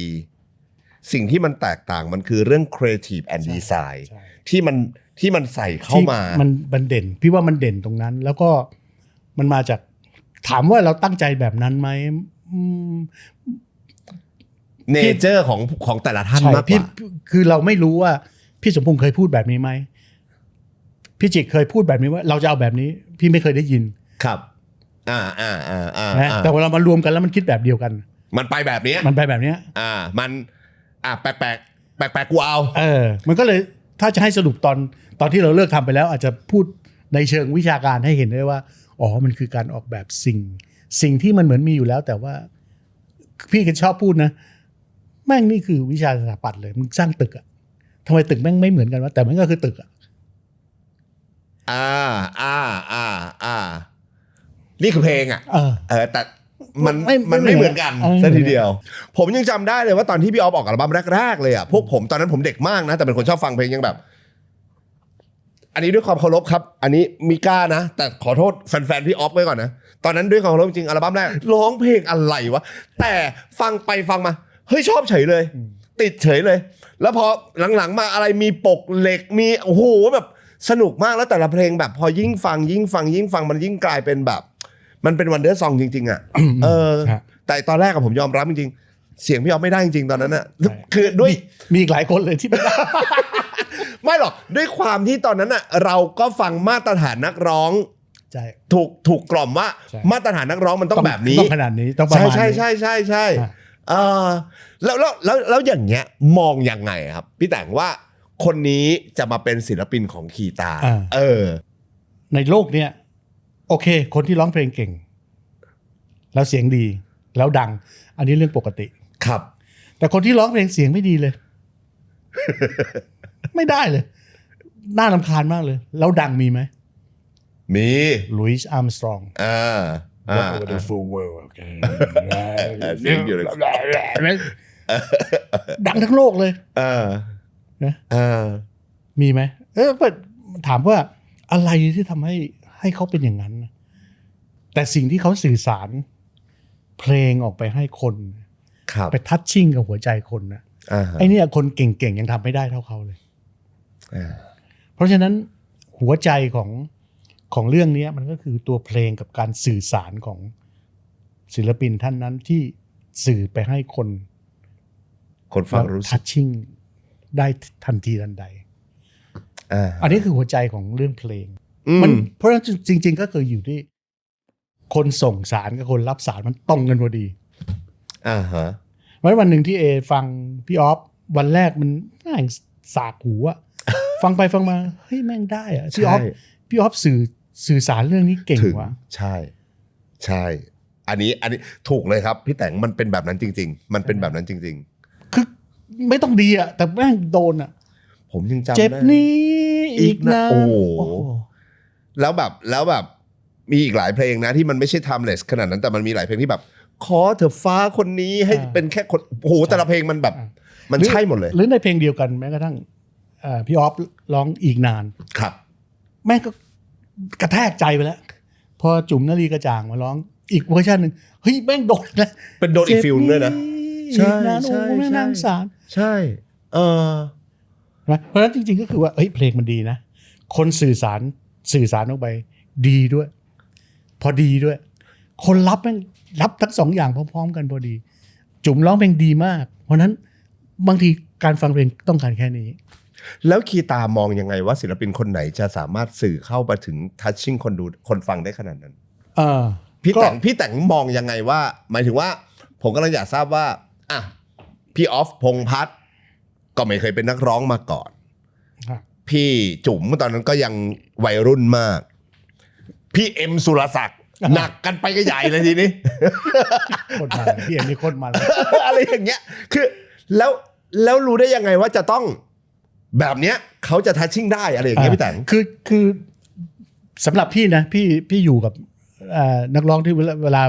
สิ่งที่มันแตกต่างมันคือเรื่อง creative and design ที่มันใส่เข้ามามันเด่นพี่ว่ามันเด่นตรงนั้นแล้วก็มันมาจากถามว่าเราตั้งใจแบบนั้นไหมเนเจอร์ของแต่ละท่านมากกว่าคือเราไม่รู้ว่าพี่สมพงษ์เคยพูดแบบนี้ไหมพี่จิกเคยพูดแบบนี้ว่าเราจะเอาแบบนี้พี่ไม่เคยได้ยินครับแต่เวลามารวมกันแล้วมันคิดแบบเดียวกันมันไปแบบนี้มันแปลกกูเอามันก็เลยถ้าจะให้สรุปตอนที่เราเลิกทำไปแล้วอาจจะพูดในเชิงวิชาการให้เห็นได้ว่าอ๋อมันคือการออกแบบสิ่งที่มันเหมือนมีอยู่แล้วแต่ว่าพี่ก็ชอบพูดนะแม่งนี่คือวิชาสถาปัตย์เลยมึงสร้างตึกอะทำไมตึกแม่งไม่เหมือนกันวะแต่มันก็คือตึกอะนี่คือเพลงอ่ะแต่มันไม่เหมือนกันซะทีเดียวผมยังจำได้เลยว่าตอนที่พี่ออฟออกอัลบั้มแรกๆเลยอ่ะพวกผมตอนนั้นผมเด็กมากนะแต่เป็นคนชอบฟังเพลงยังแบบอันนี้ด้วยความเคารพครับอันนี้มีกล้านะแต่ขอโทษแฟนๆพี่ออฟไว้ก่อนนะตอนนั้นด้วยความเคารพจริงอัลบั้มแรกร้องเพลงอะไรวะแต่ฟังไปฟังมาเฮ้ยชอบเฉยเลยติดเฉยเลยแล้วพอหลังๆมาอะไรมีปกเหล็กมีโอ้โหแบบสนุกมากแล้วแต่ละเพลงแบบพอยิ่งฟังมันยิ่งกลายเป็นแบบมันเป็นวันเดอร์ซองจริงๆอ่ะแต่ตอนแรกผมยอมรับจริงๆเสียงพี่ออฟไม่ได้จริงๆตอนนั้นอ่ะคือด้วยมีอีกหลายคนเลยที่ไม่ได้ ไม่หรอกด้วยความที่ตอนนั้นอ่ะเราก็ฟังมาตรฐานนักร้องถูกกล่อมว่ามาตรฐานนักร้องมันต้องแบบนี้ต้องขนาดนี้ต้องประมาณนี้ใช่แล้วอย่างเงี้ยมองยังไงครับพี่แต่งว่าคนนี้จะมาเป็นศิลปินของคีตาในโลกเนี้ยโอเคคนที่ร้องเพลงเก่งแล้วเสียงดีแล้วดังอันนี้เรื่องปกติครับแต่คนที่ร้องเพลงเสียงไม่ดีเลย ไม่ได้เลยน่ารำคาญมากเลยแล้วดังมีไหมมีลุยส์อาร์มสตรองWhat over the full world ดังทั้งโลกเลยนะมีไหมถามว่าอะไรที่ทำให้เขาเป็นอย่างนั้นแต่สิ่งที่เขาสื่อสารเพลงออกไปให้คนไปทัชชิ่งกับหัวใจคนนะไอ้นี่คนเก่งๆยังทำไม่ได้เท่าเขาเลยเพราะฉะนั้นหัวใจของเรื่องนี้มันก็คือตัวเพลงกับการสื่อสารของศิลปินท่านนั้นที่สื่อไปให้คนฟังรู้สึก ทัชชิ่งได้ทันทีทันใดอันนี้คือหัวใจของเรื่องเพลงมันเพราะฉะนั้นจริงๆก็คืออยู่ที่คนส่งสารกับคนรับสารมันตรงกันพอดี ฮะ วันหนึ่งที่เอฟังพี่ออฟวันแรกมันแม่งสากหูอะ ฟังไปฟังมาเฮ้ยแม่งได้อะพี่ออฟสื่อสารเรื่องนี้เก่ง ถึง ว่ะ ใช่อันนี้ถูกเลยครับพี่แต่งมันเป็นแบบนั้นจริงๆ มันเป็นแบบนั้นจริง คือไม่ต้องดีอะแต่แม่งโดนอะ ๆ ผมยังจำ เจ็บ ได้ นี้อีกนาน โอ้โห แล้วแบบมีอีกหลายเพลงนะที่มันไม่ใช่ timeless ขนาดนั้นแต่มันมีหลายเพลงที่แบบ ขอเธอฟ้าคนนี้ให้เป็นแค่คนโอ้โหแต่ละเพลงมันแบบมันใช่หมดเลย หรือในเพลงเดียวกันแม้กระทั่งพี่ออฟร้องอีกนาน ครับ แม่งก็กระแทกใจไปแล้ว พอจุ๋มนาลีกระจ่างมาร้องอีกเวอร์ชันหนึ่งเฮ้ยแม่งโดนแล้ว เป็นโดนอีกฟิลด้วยนะ ใช่นานโอ้แม่งนางสาร ใช่นะเพราะฉะนั้นจริงๆก็คือว่าเฮ้ยเพลงมันดีนะ คนสื่อสารออกไปดีด้วย พอดีด้วย คนรับแม่งรับทั้งสองอย่างพร้อมๆกันพอดี จุ๋มร้องเพลงดีมาก เพราะนั้นบางทีการฟังเพลงต้องการแค่นี้ แล้วคีตามองยังไงว่าศิลปินคนไหนจะสามารถสื่อเข้าไปถึงทัชชิ่งคนฟังได้ขนาดนั้นพี่แต่งมองยังไงว่า หมายถึงว่าผมกำลังอยากทราบว่าอ่ะพี่ออฟพงษ์พัฒน์ก็ไม่เคยเป็นนักร้องมาก่อนพี่จุ๋มตอนนั้นก็ยังวัยรุ่นมากพี่เอ็มสุรศักดิ์หนักกันไปก็ใหญ่เลยทีนี้ คนมาพี่เอ็มนี่คนมา อะไรอย่างเงี้ยคือแล้วรู้ได้ยังไงว่าจะต้องแบบเนี้ยเขาจะทัชชิ่งได้อะไรอย่างเงี้ยพี่แต่งคือสำหรับพี่นะพี่อยู่กับนักร้องที่เวลา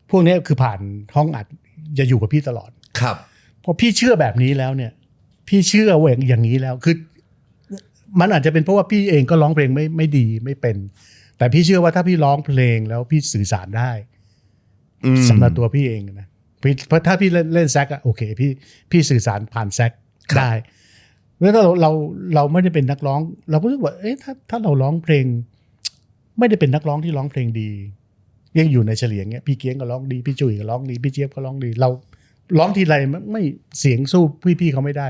พวกนี้คือผ่านห้องอัดจะอยู่กับพี่ตลอดครับพอพี่เชื่อแบบนี้แล้วเนี่ยพี่เชื่อว่าอย่างนี้แล้วคือมันอาจจะเป็นเพราะว่าพี่เองก็ร้องเพลงไม่ดีไม่เป็นแต่พี่เชื่อว่าถ้าพี่ร้องเพลงแล้วพี่สื่อสารได้สำหรับตัวพี่เองนะเพราะถ้าพี่เล่นแซกอะโอเคพี่สื่อสารผ่านแซกได้แล้วถ้าเราไม่ได้เป็นนักร้องเราก็รู้สึกว่าเอ๊ะถ้าเราร้องเพลงไม่ได้เป็นนักร้องที่ร้องเพลงดียังอยู่ในเฉลียงเงี้ยพี่เกียงก็ร้องดีพี่จุ๋ยก็ร้องดีพี่เจี๊ยบก็ร้องดีเราร้องทีไรไม่เสียงสู้พี่เขาไม่ได้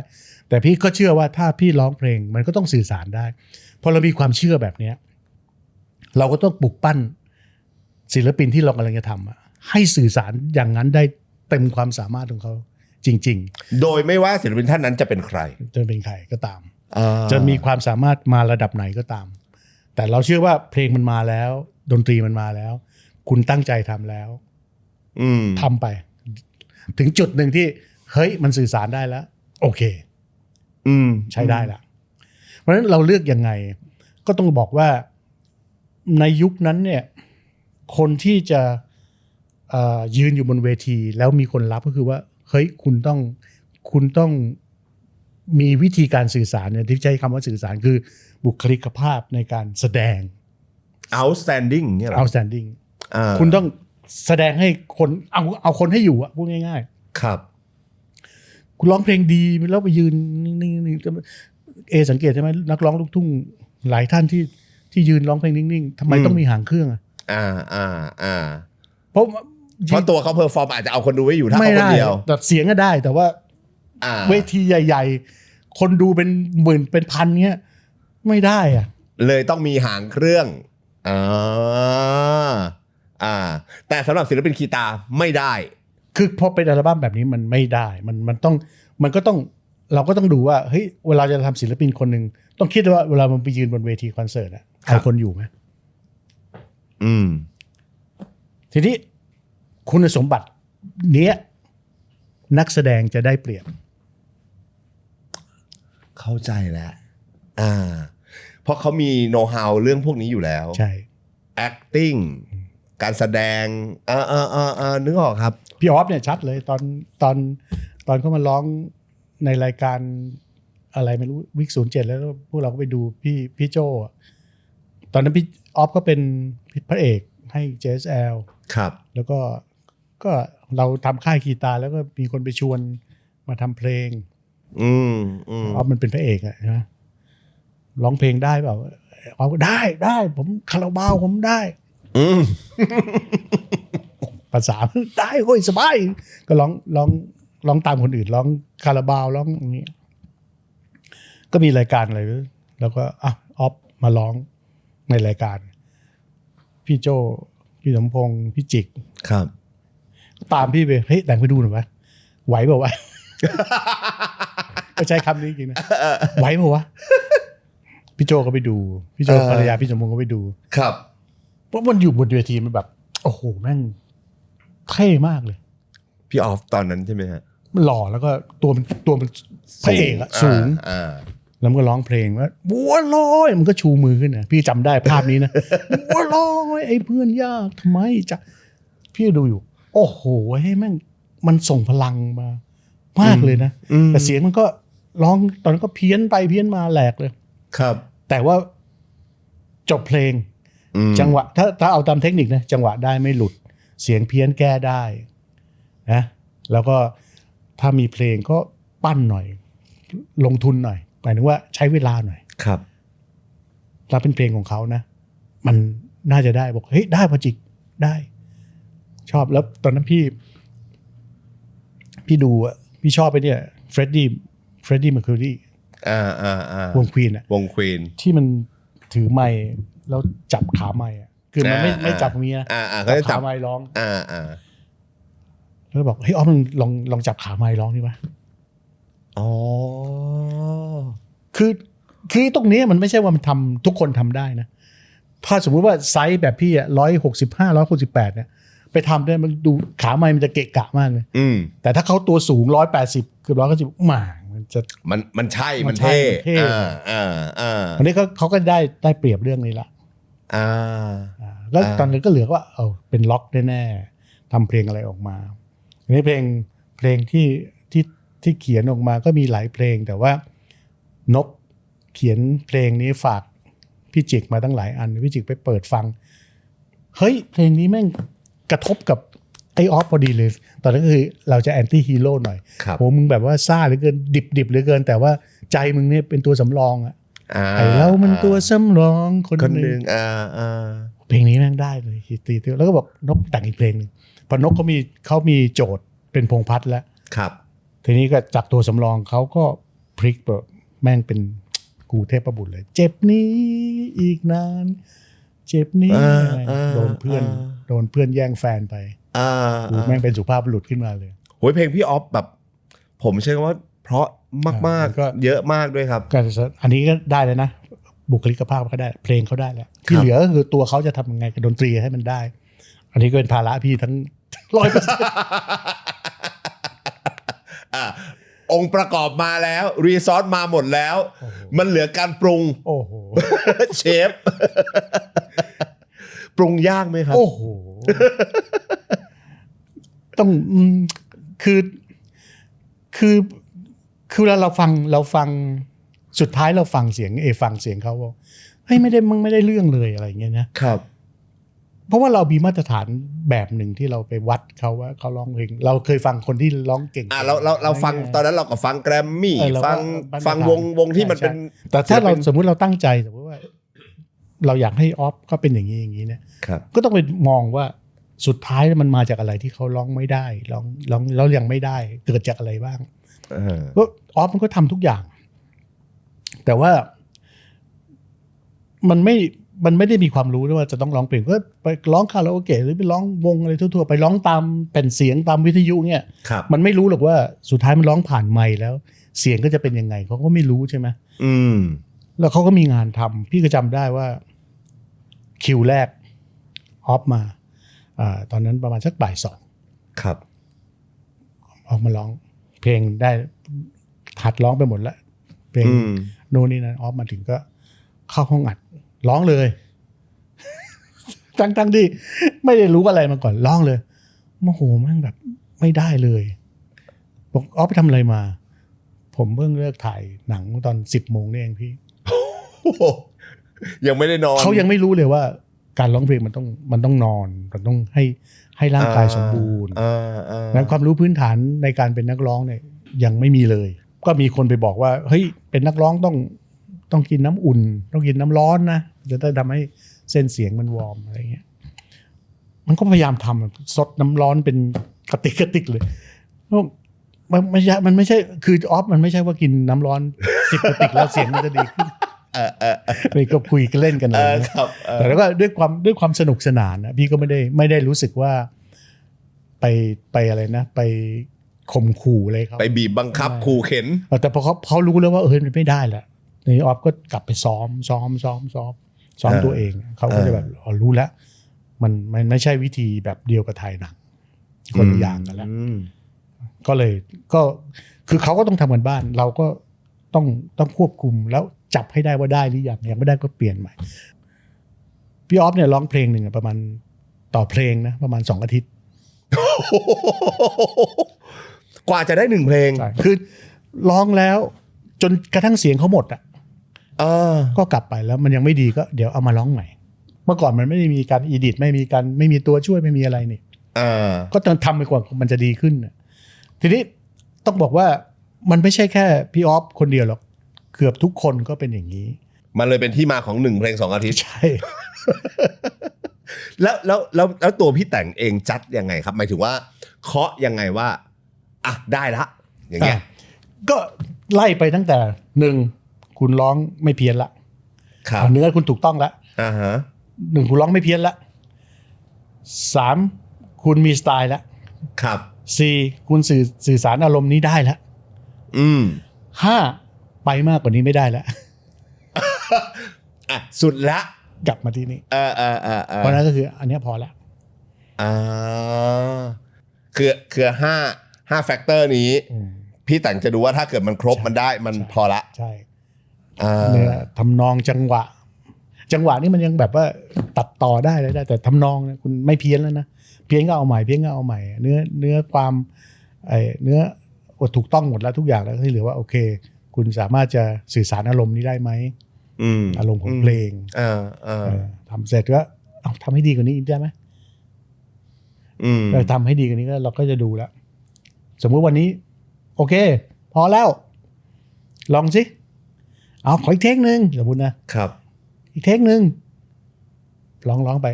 แต่พี่ก็เชื่อว่าถ้าพี่ร้องเพลงมันก็ต้องสื่อสารได้พอเรามีความเชื่อแบบเนี้ยเราก็ต้องปลุกปั้นศิลปินที่เรากำลังจะทำให้สื่อสารอย่างนั้นได้เต็มความสามารถของเขาจริงๆโดยไม่ว่าศิลปินท่านนั้นจะเป็นใครจะเป็นใครก็ตามจะมีความสามารถมาระดับไหนก็ตามแต่เราเชื่อว่าเพลงมันมาแล้วดนตรีมันมาแล้วคุณตั้งใจทำแล้วทำไปถึงจุดหนึ่งที่เฮ้ยมันสื่อสารได้แล้วโอเคใช้ได้ละเพราะฉะนั้นเราเลือกยังไงก็ต้องบอกว่าในยุคนั้นเนี่ยคนที่จะยืนอยู่บนเวทีแล้วมีคนรับก็คือว่าเฮ้ยคุณต้องมีวิธีการสื่อสารเนี่ยที่ใช้คำว่าสื่อสารคือบุคลิกภาพในการแสดง outstanding เนี่ยหรอ outstanding คุณต้องแสดงให้คนเอาคนให้อยู่อะพูดง่ายๆครับคุณร้องเพลงดีแล้วไปยืนนิ่งๆสังเกตใช่ไหมนักร้องลูกทุ่งหลายท่านที่ยืนร้องเพลงนิ่งๆทำไมต้องมีหางเครื่องเพราะตัวเขาเพอร์ฟอร์มอาจจะเอาคนดูไว้อยู่ถ้าเขาคนเดียวแต่เสียงก็ได้แต่ว่าเวทีใหญ่ๆคนดูเป็นหมื่นเป็นพันเงี้ยไม่ได้อะเลยต้องมีหางเครื่องแต่สำหรับศิลปินคีตาไม่ได้คือพอเป็นอัลบั้มแบบนี้มันไม่ได้มันก็ต้องเราก็ต้องดูว่าเฮ้ยเวลาจะทำศิลปินคนหนึ่งต้องคิดว่าเวลามันไปยืนบนเวทีคอนเสิร์ตอะเอาคนอยู่ไหมทีนี้คุณสมบัติเนี้ยนักแสดงจะได้เปรียบเข้าใจแล้วเพราะเขามีโน้ตฮาวเรื่องพวกนี้อยู่แล้วใช่ acting การแสดงนึกออกครับพี่ออฟเนี่ยชัดเลยตอนเขามาร้องในรายการอะไรไม่รู้วิก07แล้วพวกเราก็ไปดูพี่โจตอนนั้นพี่ออฟก็เป็นพระเอกให้ JSL ครับแล้วก็เราทำค่ายกีตาร์แล้วก็มีคนไปชวนมาทำเพลงออฟมันเป็นพระเอกอะนะร้องเพลงได้เปล่าออฟก็ได้ผมคาราบาวผมได้ภาษาได้โอ้ยสบายก็ร้องตามคนอื่นร้องคาราบาวร้องอย่างนี้ก็มีรายการอะไรแล้วก็ออฟมาร้องในรายการพี่โจพี่สมพงษ์พี่จิกครับ ตามพี่ไปเฮ้ยแต่งไปดูหน่อยวะไหวเปล่าวะ ก็ใช้คำนี้จริงนะไหวเปล่าวะพี่โจก็ไปดูพี่โจภรรยาพี่สมพงษ์ก็ไปดู ครับ เพราะมันอยู่บนเวทีมันแบบโอ้โหแม่งเท่มากเลย พี่ออฟตอนนั้นใช่ไหมฮะ มันหล่อแล้วก็ตัวมันพระเอกอะสูง แล้วมันก็ร้องเพลงว่าบัวลอยมันก็ชูมือขึ้นนะพี่จำได้ภาพนี้นะ บัวลอยไอ้เพื่อนยากทำไมจะพี่ดูอยู่ โอ้โหให้แม่งมันส่งพลังมามากเลยนะแต่เสียงมันก็ร้องตอนนั้นก็เพี้ยนไปเพี้ยนมาแหลกเลย ครับ แต่ว่าจบเพลงจังหวะถ้าเอาตามเทคนิคนะจังหวะได้ไม่หลุดเสียงเพี้ยนแก้ได้นะแล้วก็ถ้ามีเพลงก็ปั้นหน่อยลงทุนหน่อยหมายถึงว่าใช้เวลาหน่อย ครับ ถ้าเป็นเพลงของเขานะมันน่าจะได้บอกเฮ้ยได้พอจิกได้ ชอบแล้วตอนนั้นพี่ดูอ่ะพี่ชอบไปเนี่ยเฟรดดี้เมอร์คิวรีวงควีนอ่ะ วงควีน ที่มันถือไมค์แล้วจับขาไมค์อ่ะคือมันไม่จับตรงนี้นะ ก็จะจั ขา บ ไมค์ร้อง แล้ว บอกเฮ้ยมึงลองจับขาไมค์ร้องดิวะ อ๋อ คือตรงนี้มันไม่ใช่ว่ามันทำทุกคนทำได้นะถ้าสมมุติว่าไซส์แบบพี่อ่ะ165 168เนี่ยไปทำได้มันดูขาไมค์มันจะเกะกะมากเลยแต่ถ้าเขาตัวสูง180เกือบ190มันจะมันใช่มันเท่ อันนี้เขาก็ได้เปรียบเรื่องนี้ละแล้วตอนนี้ก็เหลือว่าเป็นล็อกแน่ๆทำเพลงอะไรออกมาอันนี้เพลงที่เขียนออกมาก็มีหลายเพลงแต่ว่านกเขียนเพลงนี้ฝากพี่จิกมาตั้งหลายอันพี่จิกไปเปิดฟังเฮ้ยเพลงนี้แม่งกระทบกับไอออฟพอดีเลยตอนนั้นคือเราจะแอนตี้ฮีโร่หน่อยโหมึงแบบว่าซ่าเหลือเกินดิบเหลือเกินแต่ว่าใจมึงเนี่ยเป็นตัวสำรองอ่ะไอเรามันตัวสำรองคนหนึ่งเพลงนี้แม่งได้เลยตีแล้วก็บอกนกแต่งอีกเพลงนึงพอนกเขามีโจทย์เป็นพงษ์พัฒน์แล้วทีนี้ก็จากตัวสำรองเขาก็พลิกแบบแม่งเป็นกูเทพบุตรเลยเจ็บนี้อีกนานเจ็บนี้โดนเพื่อนแย่งแฟนไปกูแม่งเป็นสุภาพบุรุษขึ้นมาเลยโหยเพลงพี่ออฟแบบผมเชื่อว่าเพราะมากๆก็เยอะมากด้วยครับก็อันนี้ก็ได้เลยนะบุคลิกภาพก็ได้เพลงเขาได้แล้วที่เหลือก็คือตัวเขาจะทำยังไงกับดนตรีให้มันได้อันนี้ก็เป็นภาระพี่ทั้ง 100%องค์ประกอบมาแล้วรีซอสมาหมดแล้วมันเหลือการปรุงโอ้โห เชฟ ปรุงยากไหมครับโอ้โห ต้องคือเวลาเราฟังสุดท้ายเราฟังเสียงฟังเสียงเขาว่าเฮ้ยมึงไม่ได้เรื่องเลยอะไรอย่างเงี้ยนะครับเพราะว่าเรามีมาตรฐานแบบหนึ่งที่เราไปวัดเขาว่าเขาร้องเพลงเราเคยฟังคนที่ร้องเก่งเราฟังตอนนั้นเราก็ฟังแกรมมี่ฟังวงที่มันเป็นแต่ถ้าเราสมมุติเราตั้งใจสมมติว่าเราอยากให้ออฟก็เป็นอย่างนี้เนี่ยก็ต้องไปมองว่าสุดท้ายมันมาจากอะไรที่เขาร้องไม่ได้ร้องแล้วยังไม่ได้เกิดจากอะไรบ้างก็ออฟมันก็ทำทุกอย่างแต่ว่ามันไม่ได้มีความรู้ด้วยว่าจะต้องร้องเพลงก็ไปร้องคาราโอเกะหรือไปร้องวงอะไรทั่วๆไปร้องตามแผ่นเสียงตามวิทยุเนี่ยมันไม่รู้หรอกว่าสุดท้ายมันร้องผ่านไมค์แล้วเสียงก็จะเป็นยังไงเขาก็ไม่รู้ใช่ไหมแล้วเขาก็มีงานทำพี่ก็จำได้ว่าคิวแรกออฟมาตอนนั้นประมาณสักบ่ายสองครับออกมาร้องเพลงได้หัดร้องไปหมดแล้วเพลงโน่นนี่นั่นออฟมาถึงก็เข้าห้องอัดร้องเลยตั้งที่ไม่ได้รู้อะไรมาก่อนร้องเลยโมโหแม่งแบบไม่ได้เลยบอกออฟไปทำอะไรมาผมเพิ่งเลิกถ่ายหนังตอน10 โมงนี่เองพี่ยังไม่ได้นอนเขายังไม่รู้เลยว่าการร้องเพลงมันต้องนอนมันต้องให้ร่างกายสมบูรณ์นั้นความรู้พื้นฐานในการเป็นนักร้องเนี่ยยังไม่มีเลยก็มีคนไปบอกว่าเฮ้ยเป็นนักร้องต้องกินน้ำอุ่นต้องกินน้ำร้อนนะจะได้ทำให้เส้นเสียงมันวอร์มอะไรเงี้ยมันก็พยายามทำซดน้ำร้อนเป็นกระติกเลยมันไม่ใช่คือออฟมันไม่ใช่ว่ากินน้ำร้อน10 กระติกแล้วเสียงมันจะดีขึ้นเลยก็คุยกันเล่นกันเลยแต่แล้วก็ด้วยความสนุกสนานนะพี่ก็ไม่ได้รู้สึกว่า ไปอะไรนะไปข่มขู่อะไรเขา ไปบีบบังคับขู่เข็น แต่พอเขารู้แล้วว่ามันไม่ได้แหละนี่ออฟก็กลับไปซ้อมตัวเองเขาก็จะแบบรู้แล้วมันไม่ใช่วิธีแบบเดียวกับถ่ายหนังคนละอย่างกันแล้วก็เลยก็คือเขาก็ต้องทำกันบ้านเราก็ต้องควบคุมแล้วจับให้ได้ว่าได้หรือยังไม่ได้ก็เปลี่ยนใหม่พี่ออฟเนี่ยร้องเพลงหนึ่งประมาณต่อเพลงนะประมาณ2 อาทิตย์ กว่าจะได้1 เพลง คือร้องแล้วจนกระทั่งเสียงเขาหมดอ่ะก็กลับไปแล้วมันยังไม่ดีก็เดี๋ยวเอามาร้องใหม่เมื่อก่อนมันไม่ได้มีการอีดิทไม่มีตัวช่วยไม่มีอะไรนี่ก็ต้องทำไปกว่ามันจะดีขึ้นทีนี้ต้องบอกว่ามันไม่ใช่แค่พี่ออฟคนเดียวหรอกเกือบทุกคนก็เป็นอย่างนี้มันเลยเป็นที่มาของ1 เพลง 2 อาทิตย์ใช่ แล้วตัวพี่แต่งเองจัดยังไงครับหมายถึงว่าเคาะยังไงว่าอ่ะได้ละอย่างเงี้ยก็ไล่ไปตั้งแต่1คุณร้องไม่เพี้ยนละเนื้อคุณถูกต้องละ1คุณร้องไม่เพี้ยนละ3คุณมีสไตล์ละครับ4คุณสื่อสารอารมณ์นี้ได้ละ5ไปมากกว่านี้ไม่ได้แล้วอ่ะสุดละกลับมาที่นี่เพราะนั้นก็คืออันนี้พอแล้วคือ5แฟกเตอร์นี้พี่แต่งจะดูว่าถ้าเกิดมันครบมันได้มันพอละใช่เนื้อทำนองจังหวะนี่มันยังแบบว่าตัดต่อได้แต่ทำนองเนี่ยคุณไม่เพี้ยนแล้วนะเพี้ยนก็เอาใหม่เนื้อความเนื้อถูกต้องหมดแล้วทุกอย่างแล้วที่เหลือว่าโอเคคุณสามารถจะสื่อสารอารมณ์นี้ได้ไหมอารมณ์ของเพลงทำเสร็จก็ทำให้ดีกว่านี้ได้ไหมเราทำให้ดีกว่านี้ก็เราก็จะดูแล้วสมมุติวันนี้โอเคพอแล้วลองสิเอาขออีกเทคนึงสมมตินะครับอีกเทคนึงร้องไป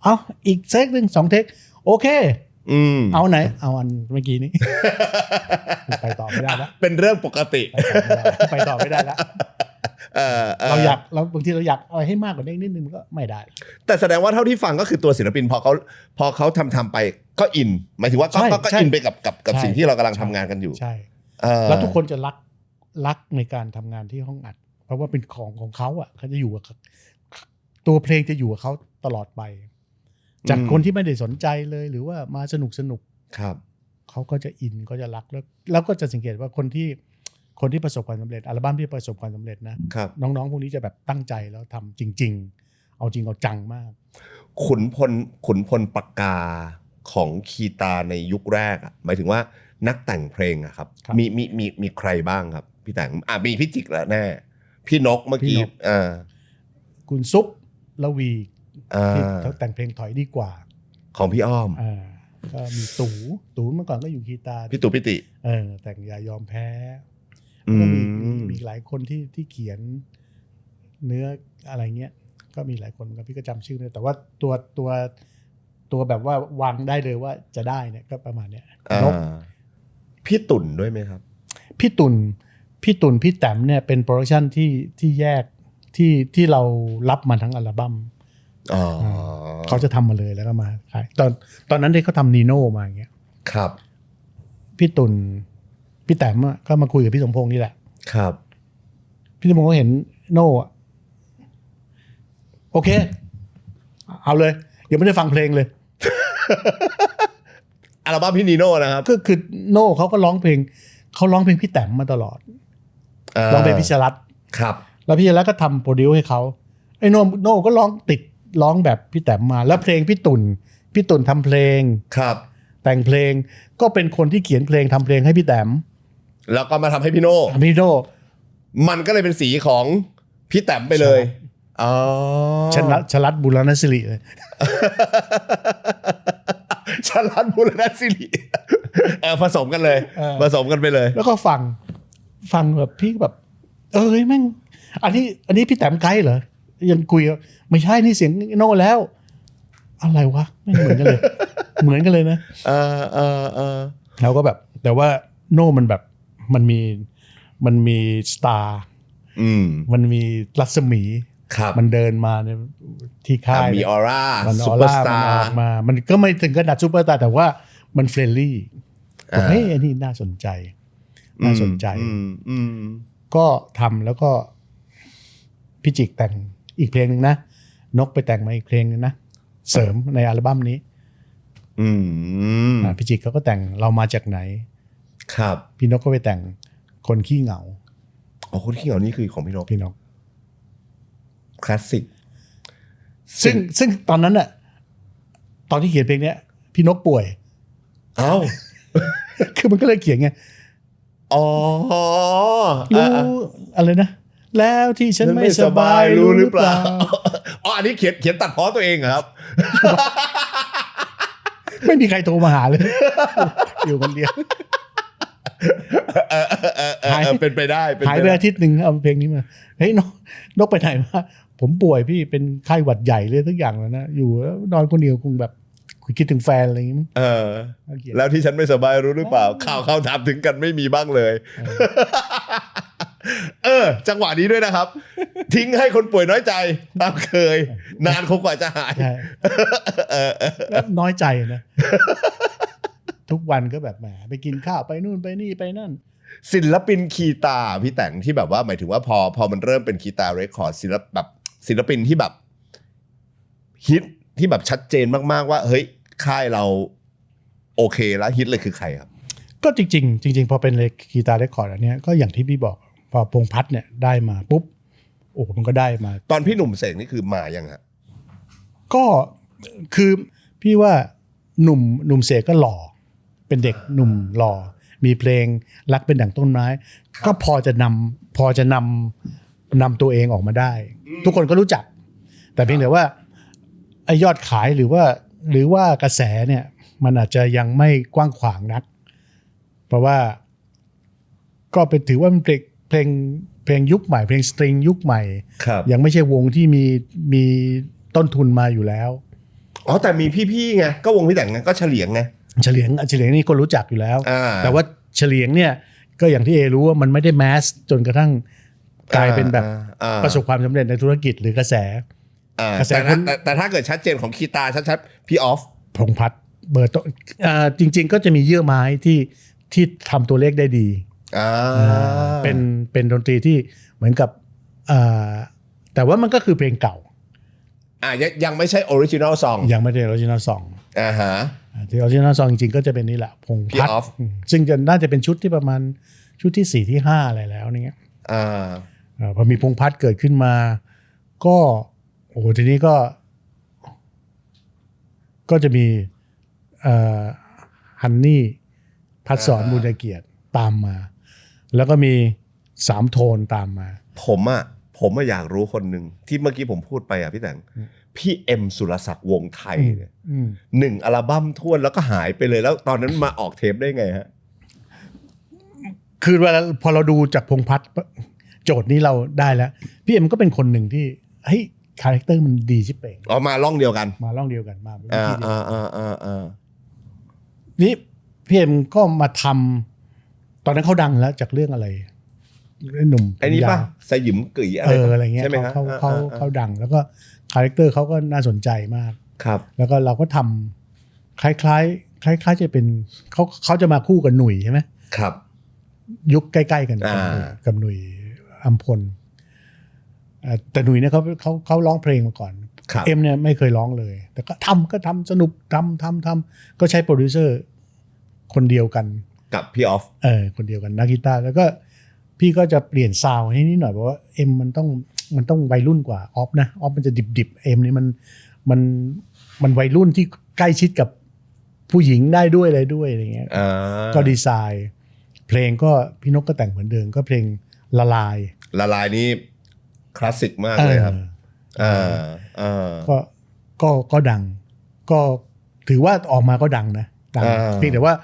เอาอีกเทคนึง2 เทคโอเคเอาไหนเอาอันเมื่อกี้นี้ ไปต่อไม่ได้แล้วเป็นเรื่องปกติไปต่อไม่ได้แล้วเราบางทีเราอยากอะไรให้มากกว่านี้นิดนึงมันก็ไม่ได้แต่แสดงว่าเท่าที่ฟังก็คือตัวศิลปินพอเขาทำไปก็อินหมายถึงว่าก็อินไปกับสิ่งที่เรากำลังทำงานกันอยู่ใช่แล้วทุกคนจะรักในการทำงานที่ห้องอัดเพราะว่าเป็นของเขาอ่ะเขาจะอยู่กับตัวเพลงจะอยู่กับเขาตลอดไปจากคนที่ไม่ได้สนใจเลยหรือว่ามาสนุกครับเขาก็จะอินก็จะรักแล้วก็จะสังเกตว่าคนที่ประสบความสำเร็จอัลบั้มที่ประสบความสำเร็จนะน้องๆพวกนี้จะแบบตั้งใจแล้วทำจริงๆเอาจริงเอาจังมากขุนพลปากกาของคีตาในยุคแรกอ่ะหมายถึงว่านักแต่งเพลงอะครับมีใครบ้างครับพี่แต่งมีพี่จิกแล้วแน่พี่นกเมื่อกี้คุณซุปละวีที่เขาแต่งเพลงถอยดีกว่าของพี่อ้อมก็มีตู่เมื่อก่อนก็อยู่คีตาพี่ตู่พิติแต่งอย่ายอมแพ้ก็มีหลายคนที่เขียนเนื้ออะไรเงี้ยก็มีหลายคนครับพี่ก็จำชื่อไม่ได้แต่ว่าตัวแบบว่าวางได้เลยว่าจะได้เนี่ยก็ประมาณเนี้ยนกพี่ตุ่นด้วยไหมครับพี่ตุ่นพี่แต้มเนี่ยเป็นโปรดักชันที่แยกที่เรารับมาทั้งอัลบั้มเขาจะทำมาเลยแล้วก็มาขายตอนนั้นที่เขาทำนีโน่มาอย่างเงี้ยครับพี่ตุ่นพี่แต้มก็มาคุยกับพี่สมพงษ์นี่แหละครับพี่สมพงษ์ก็เห็นโน่โอเคเอาเลยยังไม่ได้ฟังเพลงเลยอัลบั้มพี่นีโน่นะครับคือโน่เขาก็ร้องเพลงพี่แต้มมาตลอดร้องเพลงพิชรัตน์ครับแล้วพิชรัตน์ก็ทำโปรดิวให้เขาไอ้โน่ก็ร้องแบบพี่แต้มมาแล้วเพลงพี่ตุ่นทำเพลงครับแต่งเพลงก็เป็นคนที่เขียนเพลงทำเพลงให้พี่แต้มแล้วก็มาทำให้พี่โน่มันก็เลยเป็นสีของพี่แต้มไปเลยชลัดบุรณศิริเลยชลัดบุรณศิริผสมกันเลยผสมกันไปเลยแล้วก็ฟังแบบพี่แบบแม่งอันนี้พี่แต้มไกด์เหรอยังคุยไม่ใช่นี่เสียงโน่แล้วอะไรวะไม่เหมือนกันเลยเหมือนกันเลยนะเราก็แบบแต่ว่าโน่มันแบบมันมีสตาร์มันมีรัศมี ครับ มันเดินมาในที่ค่าย มีออร่า มัน ซู ออ เปอร์ ร่า สตา มันอ ร์ อกมา มันก็ไม่ถึงขนาดซูเปอร์สตาร์แต่ว่ามันเฟรนลี่เฮ้ยอันนี้น่าสนใจก็ทำแล้วก็พี่จิกแต่งอีกเพลงหนึ่งนะนกไปแต่งมาอีกเพลงนึงนะเสริมในอัลบั้มนี้พี่จิกเขาก็แต่งเรามาจากไหนครับพี่นกก็ไปแต่งคนขี้เหงาคนขี้เหงานี่คือของพี่นกคลาสสิกซึ่งตอนนั้นน่ะตอนที่เขียนเพลงเนี้ยพี่นกป่วยคือมันก็เลยเขียนไงรู้อะไรนะแล้วที่ฉันไม่สบายรู้หรือเปล่าอันนี้เขียนตัดพ้อตัวเองครับ ไม่มีใครโทรมาหาเลยอยู่คนเดียวเป็นไปได้หายไปอาทิตย์หนึ่งเอาเพลงนี้มาเฮ้ยนกไปไหนมาผมป่วยพี่เป็นไข้หวัดใหญ่เลยทุกอย่างแล้วนะอยู่แล้วนอนคนเดียวคงแบบคิดถึงแฟนอะไรอย่างงี้แล้วที่ฉันไม่สบายรู้หรือเปล่าข่าวถามถึงกันไม่มีบ้างเลยจังหวะนี้ด้วยนะครับทิ้งให้คนป่วยน้อยใจตามเคยนานคงกว่าจะหายน้อยใจนะทุกวันก็แบบแหมไปกินข้าวไปนู่นไปนี่ไปนั่นศิลปินคีตาพี่แต่งที่แบบว่าหมายถึงว่าพอมันเริ่มเป็นคีตาเรคคอร์ดศิลปินที่แบบฮิตที่แบบชัดเจนมากๆว่าเฮ้ยค่ายเราโอเคแล้วฮิตเลยคือใครครับก็จริงพอเป็นคีตาเรคคอร์ดอันเนี้ยก็อย่างที่พี่บอกพอพงษ์พัฒน์เนี่ยได้มาปุ๊บมันก็ได้มาตอนพี่หนุ่มเสกนี่คือมายังฮะก็คือพี่ว่าหนุ่มเสกก็หล่อเป็นเด็กหนุ่มหล่อมีเพลงรักเป็นดั่งต้นไม้ก็พอจะนำตัวเองออกมาได้ทุกคนก็รู้จักแต่เพียงแต่ว่าไอ้ยอดขายหรือว่ากระแสเนี่ยมันอาจจะยังไม่กว้างขวางนักเพราะว่าก็เป็นถือว่ามันเพลงยุคใหม่เพลงสตริงยุคใหม่ยังไม่ใช่วงที่มีต้นทุนมาอยู่แล้วแต่มีพี่ๆไงก็วงพี่แต่งไงก็เฉลียงไงเฉลียงนี่คนรู้จักอยู่แล้วแต่ว่าเฉลียงเนี่ยก็อย่างที่รู้ว่ามันไม่ได้แมสจนกระทั่งกลายเป็นแบบประสบความสำเร็จในธุรกิจหรือกระแสแต่ถ้าเกิดชัดเจนของคีตาชัดๆพี่ออฟพงษ์พัฒน์เบอร์ต้นจริงๆก็จะมีเยื่อไม้ที่ทำตัวเลขได้ดีเป็นดนตรีที่เหมือนกับแต่ว่ามันก็คือเพลงเก่ายังไม่ใช่ออริจินอลซองยังไม่ได้ออริจินอลซองที่ออริจินอลซองจริงๆก็จะเป็นนี่แหละพงษ์พัฒน์ซึ่งน่าจะเป็นชุดที่ประมาณชุดที่4ที่5อะไรแล้วเนี่ยพอมีพงษ์พัฒน์เกิดขึ้นมาก็ทีนี้ก็จะมีฮันนี่พัดสอนบุญเกียรติตามมาแล้วก็มี3โทนตามมาผมอยากรู้คนหนึ่งที่เมื่อกี้ผมพูดไปพี่แต่งพี่เอ็มสุรศักดิ์วงไทยเนี่ย1อัลบั้มท้วนแล้วก็หายไปเลยแล้วตอนนั้นมาออกเทปได้ไงฮะคือเวลาพอเราดูจากพงษ์พัฒน์โจทย์นี้เราได้แล้วพี่เอ็มก็เป็นคนหนึ่งที่เฮ้ยคาแรคเตอร์มันดีชิบเป่งมาล่องเดียวกันมานี่พี่เอ็มก็มาทำตอนนั้นเขาดังแล้วจากเรื่องอะไรหนุ่มไอ้นี่ป่ะสยิมกึ๋ยอะไรเงี้ยใช่ไหมเขาดังแล้วก็คาแรคเตอร์เขาก็น่าสนใจมากครับแล้วก็เราก็ทำคล้ายจะเป็นเขาจะมาคู่กับหนุ่ยใช่ไหมครับยุคใกล้ๆกันกับหนุ่ยอัมพลแต่หนุ่ยเนี่ยเขาร้องเพลงมาก่อนเอ็มเนี่ยไม่เคยร้องเลยแต่ก็ทำสนุกทำก็ใช้โปรดิวเซอร์คนเดียวกันกับพี่ออฟคนเดียวกันนักกีตาร์แล้วก็พี่ก็จะเปลี่ยนซาวด์ให้นิดหน่อยเพราะว่าเอ็มมันต้องวัยรุ่นกว่าออฟนะออฟมันจะดิบเอ็มนี่มันวัยรุ่นที่ใกล้ชิดกับผู้หญิงได้ด้วยอะไรด้วยอะไรเงี้ยก็ดีไซน์เพลงก็พี่นกก็แต่งเหมือนเดิมก็เพลงละลายนี่คลาสสิกมากเลยครับก็ดังก็ถือว่าออกมาก็ดังนะดังเพียงแต่ว่า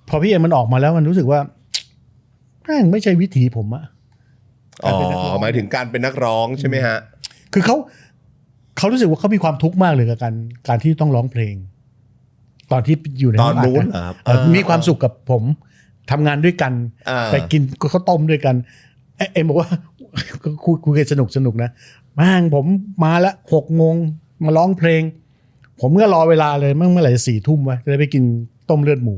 พอพี่เอ็มมันออกมาแล้วมันรู้สึกว่าแม่งไม่ใช่วิถีผมอะหมายถึงการเป็นนักร้องใช่ไหมฮะคือเขารู้สึกว่าเขามีความทุกข์มากเลยกับการที่ต้องร้องเพลงตอนที่อยู่ในตอนนู้นมีความสุขกับผมทำงานด้วยกันไปกินข้าวต้มด้วยกันเอ็มบอกว่า ก็คุยกันสนุกนะแม่งผมมาละ6 โมงมาร้องเพลงผมก็รอเวลาเลยเมื่อไหร่จะ4 ทุ่มวะจะได้ไปกินต้มเลือดหมู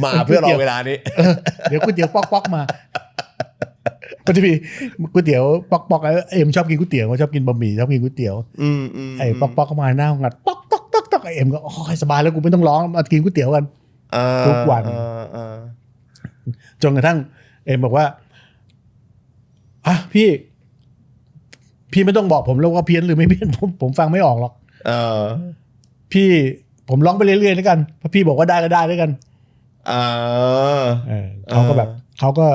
มาเพื่อรอเวลานี้ เดี๋ยวก๋วยเตี๋ยวป๊อกมาก็จะมีก๋วยเตี๋ยวป๊อกเอ็มชอบกินก๋วยเตี๋ยวชอบกินบะหมี่ชอบกินก๋วยเตี๋ยวไอ้ป๊อกก็มาหน้างัดป๊อกไอ้เอ็มก็โอ้ยสบายแล้วกูไม่ต้องร้องมากินก๋วยเตี๋ยวกันทุกวันจนกระทั่งเอ็มบอกว่าอ่ะพี่ไม่ต้องบอกผมแล้วว่าเพี้ยนหรือไม่เพี้ยนผมฟังไม่ออกหรอกพี่ผมร้องไปเรื่อยๆแล้วกันเพราะพี่บอกว่าได้ก็ได้ด้วยกันเขาก็แบบเขาก็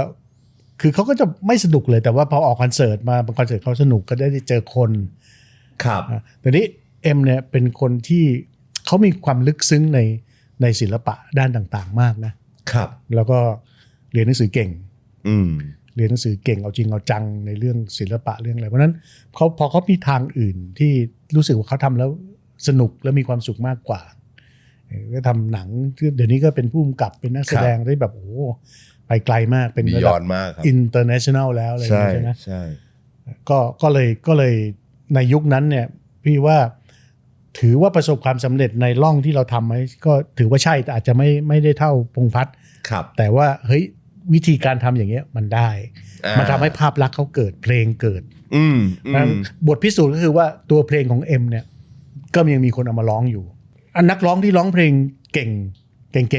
คือเขาก็จะไม่สนุกเลยแต่ว่าพอออกคอนเสิร์ตมาบางคอนเสิร์ตเขาสนุกก็ได้เจอคนครับแต่นี้เอ็มเนี่ยเป็นคนที่เขามีความลึกซึ้งในศิลปะด้านต่างๆมากนะครับแล้วก็เรียนหนังสือเก่งเรียนหนังสือเก่งเอาจริงเอาจังในเรื่องศิลปะเรื่องอะไรเพราะนั้นพอเขามีทางอื่นที่รู้สึกว่าเขาทำแล้วสนุกและมีความสุขมากกว่าก็ทำหนังเดี๋ยวนี้ก็เป็นผู้กำกับเป็นนักแสดงได้แบบโอ้ไปไกลมากเป็นระดับ international แล้วอะไรอย่างเงี้ยใช่ไหมใช่ก็เลยในยุคนั้นเนี่ยพี่ว่าถือว่าประสบความสำเร็จในร่องที่เราทำไหมก็ถือว่าใช่แต่อาจจะไม่ได้เท่าพงษ์พัฒน์แต่ว่าเฮ้ยวิธีการทำอย่างเงี้ยมันได้มันทำให้ภาพลักษณ์เขาเกิดเพลงเกิดบทพิสูจน์ก็คือว่าตัวเพลงของเอ็มเนี่ยก็ยังมีคนเอามาร้องอยู่อันนักร้องที่ร้องเพลงเก่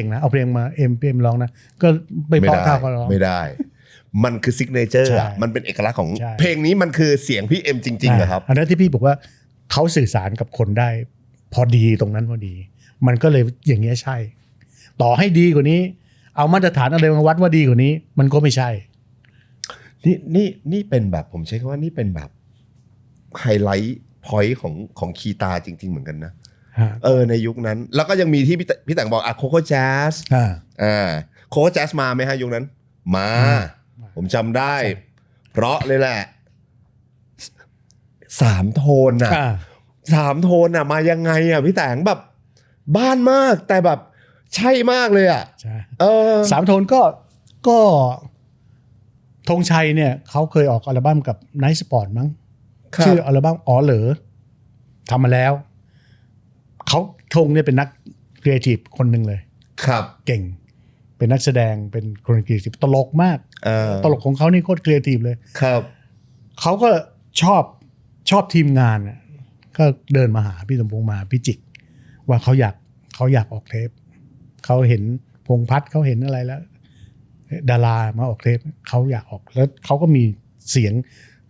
งนะเอาเพลงมาเอ็มร้องนะก็ไม่เพราะเท่าเขาร้องไม่ได้มันคือซิกเนเจอร์มันเป็นเอกลักษณ์ของเพลงนี้มันคือเสียงพี่เอ็มจริงๆนะครับอันนั้นที่พี่บอกว่าเขาสื่อสารกับคนได้พอดีตรงนั้นพอดีมันก็เลยอย่างเงี้ยใช่ต่อให้ดีกว่านี้เอามาตรฐานอะไรมาวัดว่าดีกว่านี้มันก็ไม่ใช่นี่เป็นแบบผมใช้คำว่านี่เป็นแบบไฮไลท์พอยต์ของคีตาจริงๆเหมือนกันนะในยุคนั้นแล้วก็ยังมีที่พี่แต่งบอกโคโค่แจ๊สโคโค่แจ๊สมาไหมฮะยุคนั้นมาผมจำได้เพราะเลยแหละ3 โทนน่ะ3 โทนน่ะมายังไงอ่ะพี่แต่งแบบบ้านมากแต่แบบใช่มากเลยอ่ะ3 โทนก็ธงชัยเนี่ยเขาเคยออกอัลบั้มกับไนท์สปอร์ตมั้งชื่ออัลบั้มเหรอทำมาแล้วเขาธงเนี่ยเป็นนักครีเอทีฟคนหนึ่งเลยครับเก่งเป็นนักแสดงเป็นคนครีเอทีฟตลกมากตลกของเขานี่โคตรครีเอทีฟเลยครับเขาก็ชอบทีมงานก็เดินมาหาพี่สมพงษ์มาพี่จิกว่าเขาอยากออกเทปเขาเห็นพงษ์พัฒน์เขาเห็นอะไรแล้วดารามาออกเทปเขาอยากออกแล้วเขาก็มีเสียง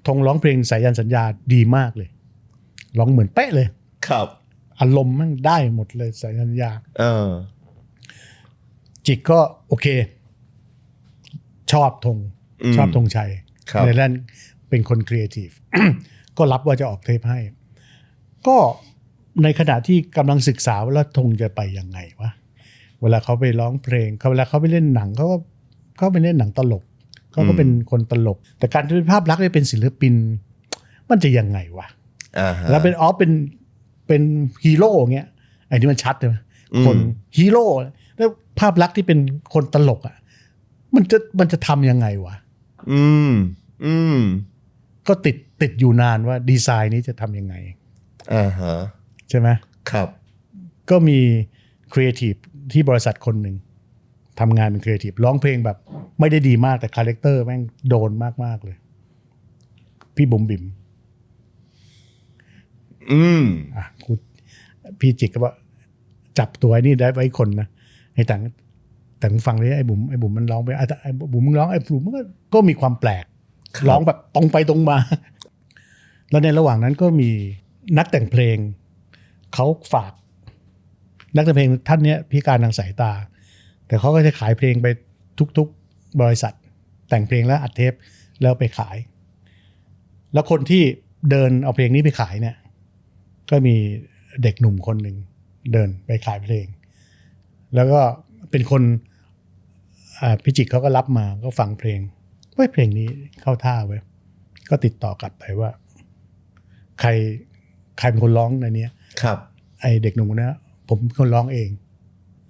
ธงร้องเพลงสายันสัญญาดีมากเลยร้องเหมือนเป๊ะเลยครับอารมณ์มันได้หมดเลยสายันสัญญาจิกก็โอเคชอบธงชัยในด้านเป็นคนครีเอทีฟ ก็รับว่าจะออกเทปให้ก็ในขณะที่กำลังศึกษาว่าธงจะไปยังไงวะเวลาเขาไปร้องเพลงเวลาเขาไปเล่นหนังเขาไปเล่นหนังตลกเขาก็เป็นคนตลกแต่การที่ภาพลักษณ์เป็นศิลปินมันจะยังไงวะแล้วเป็นฮีโร่เงี้ยไอ้นี่มันชัดเลยคนฮีโร่แล้วภาพลักษณ์ที่เป็นคนตลกอ่ะมันจะทำยังไงวะก็ติดอยู่นานว่าดีไซน์นี้จะทำยังไงใช่ไหมครับก็มีครีเอทีฟที่บริษัทคนหนึ่งทำงานเป็นครีเอทีฟร้องเพลงแบบไม่ได้ดีมากแต่คาแรคเตอร์แม่งโดนมากๆเลยพี่บุ๋มบิ๋มพี่จิกก็ว่าจับตัวไอ้นี่ได้ไว้คนนะไอ้แต่ฟังเลยไอ้บุ๋มมันร้องไปไอ้บุ๋มมึงร้องไอ้บุ๋มมันก็มีความแปลกร้องแบบตรงไปตรงมาแล้วในระหว่างนั้นก็มีนักแต่งเพลงเขาฝากนักแต่งเพลงท่านเนี้ยพิการทางสายตาแต่เขาก็จะขายเพลงไปทุกๆบริษัทแต่งเพลงแล้วอัดเทปแล้วไปขายแล้วคนที่เดินเอาเพลงนี้ไปขายเนี่ยก็มีเด็กหนุ่มคนหนึ่งเดินไปขายเพลงแล้วก็เป็นคนพิจิกเขาก็รับมาก็ฟังเพลงว่าเพลงนี้เข้าท่าไว้ก็ติดต่อกลับไปว่าใครเป็นคนร้องในนี้ครับไอเด็กหนุ่มคนนี้ผมเป็นคนร้องเอง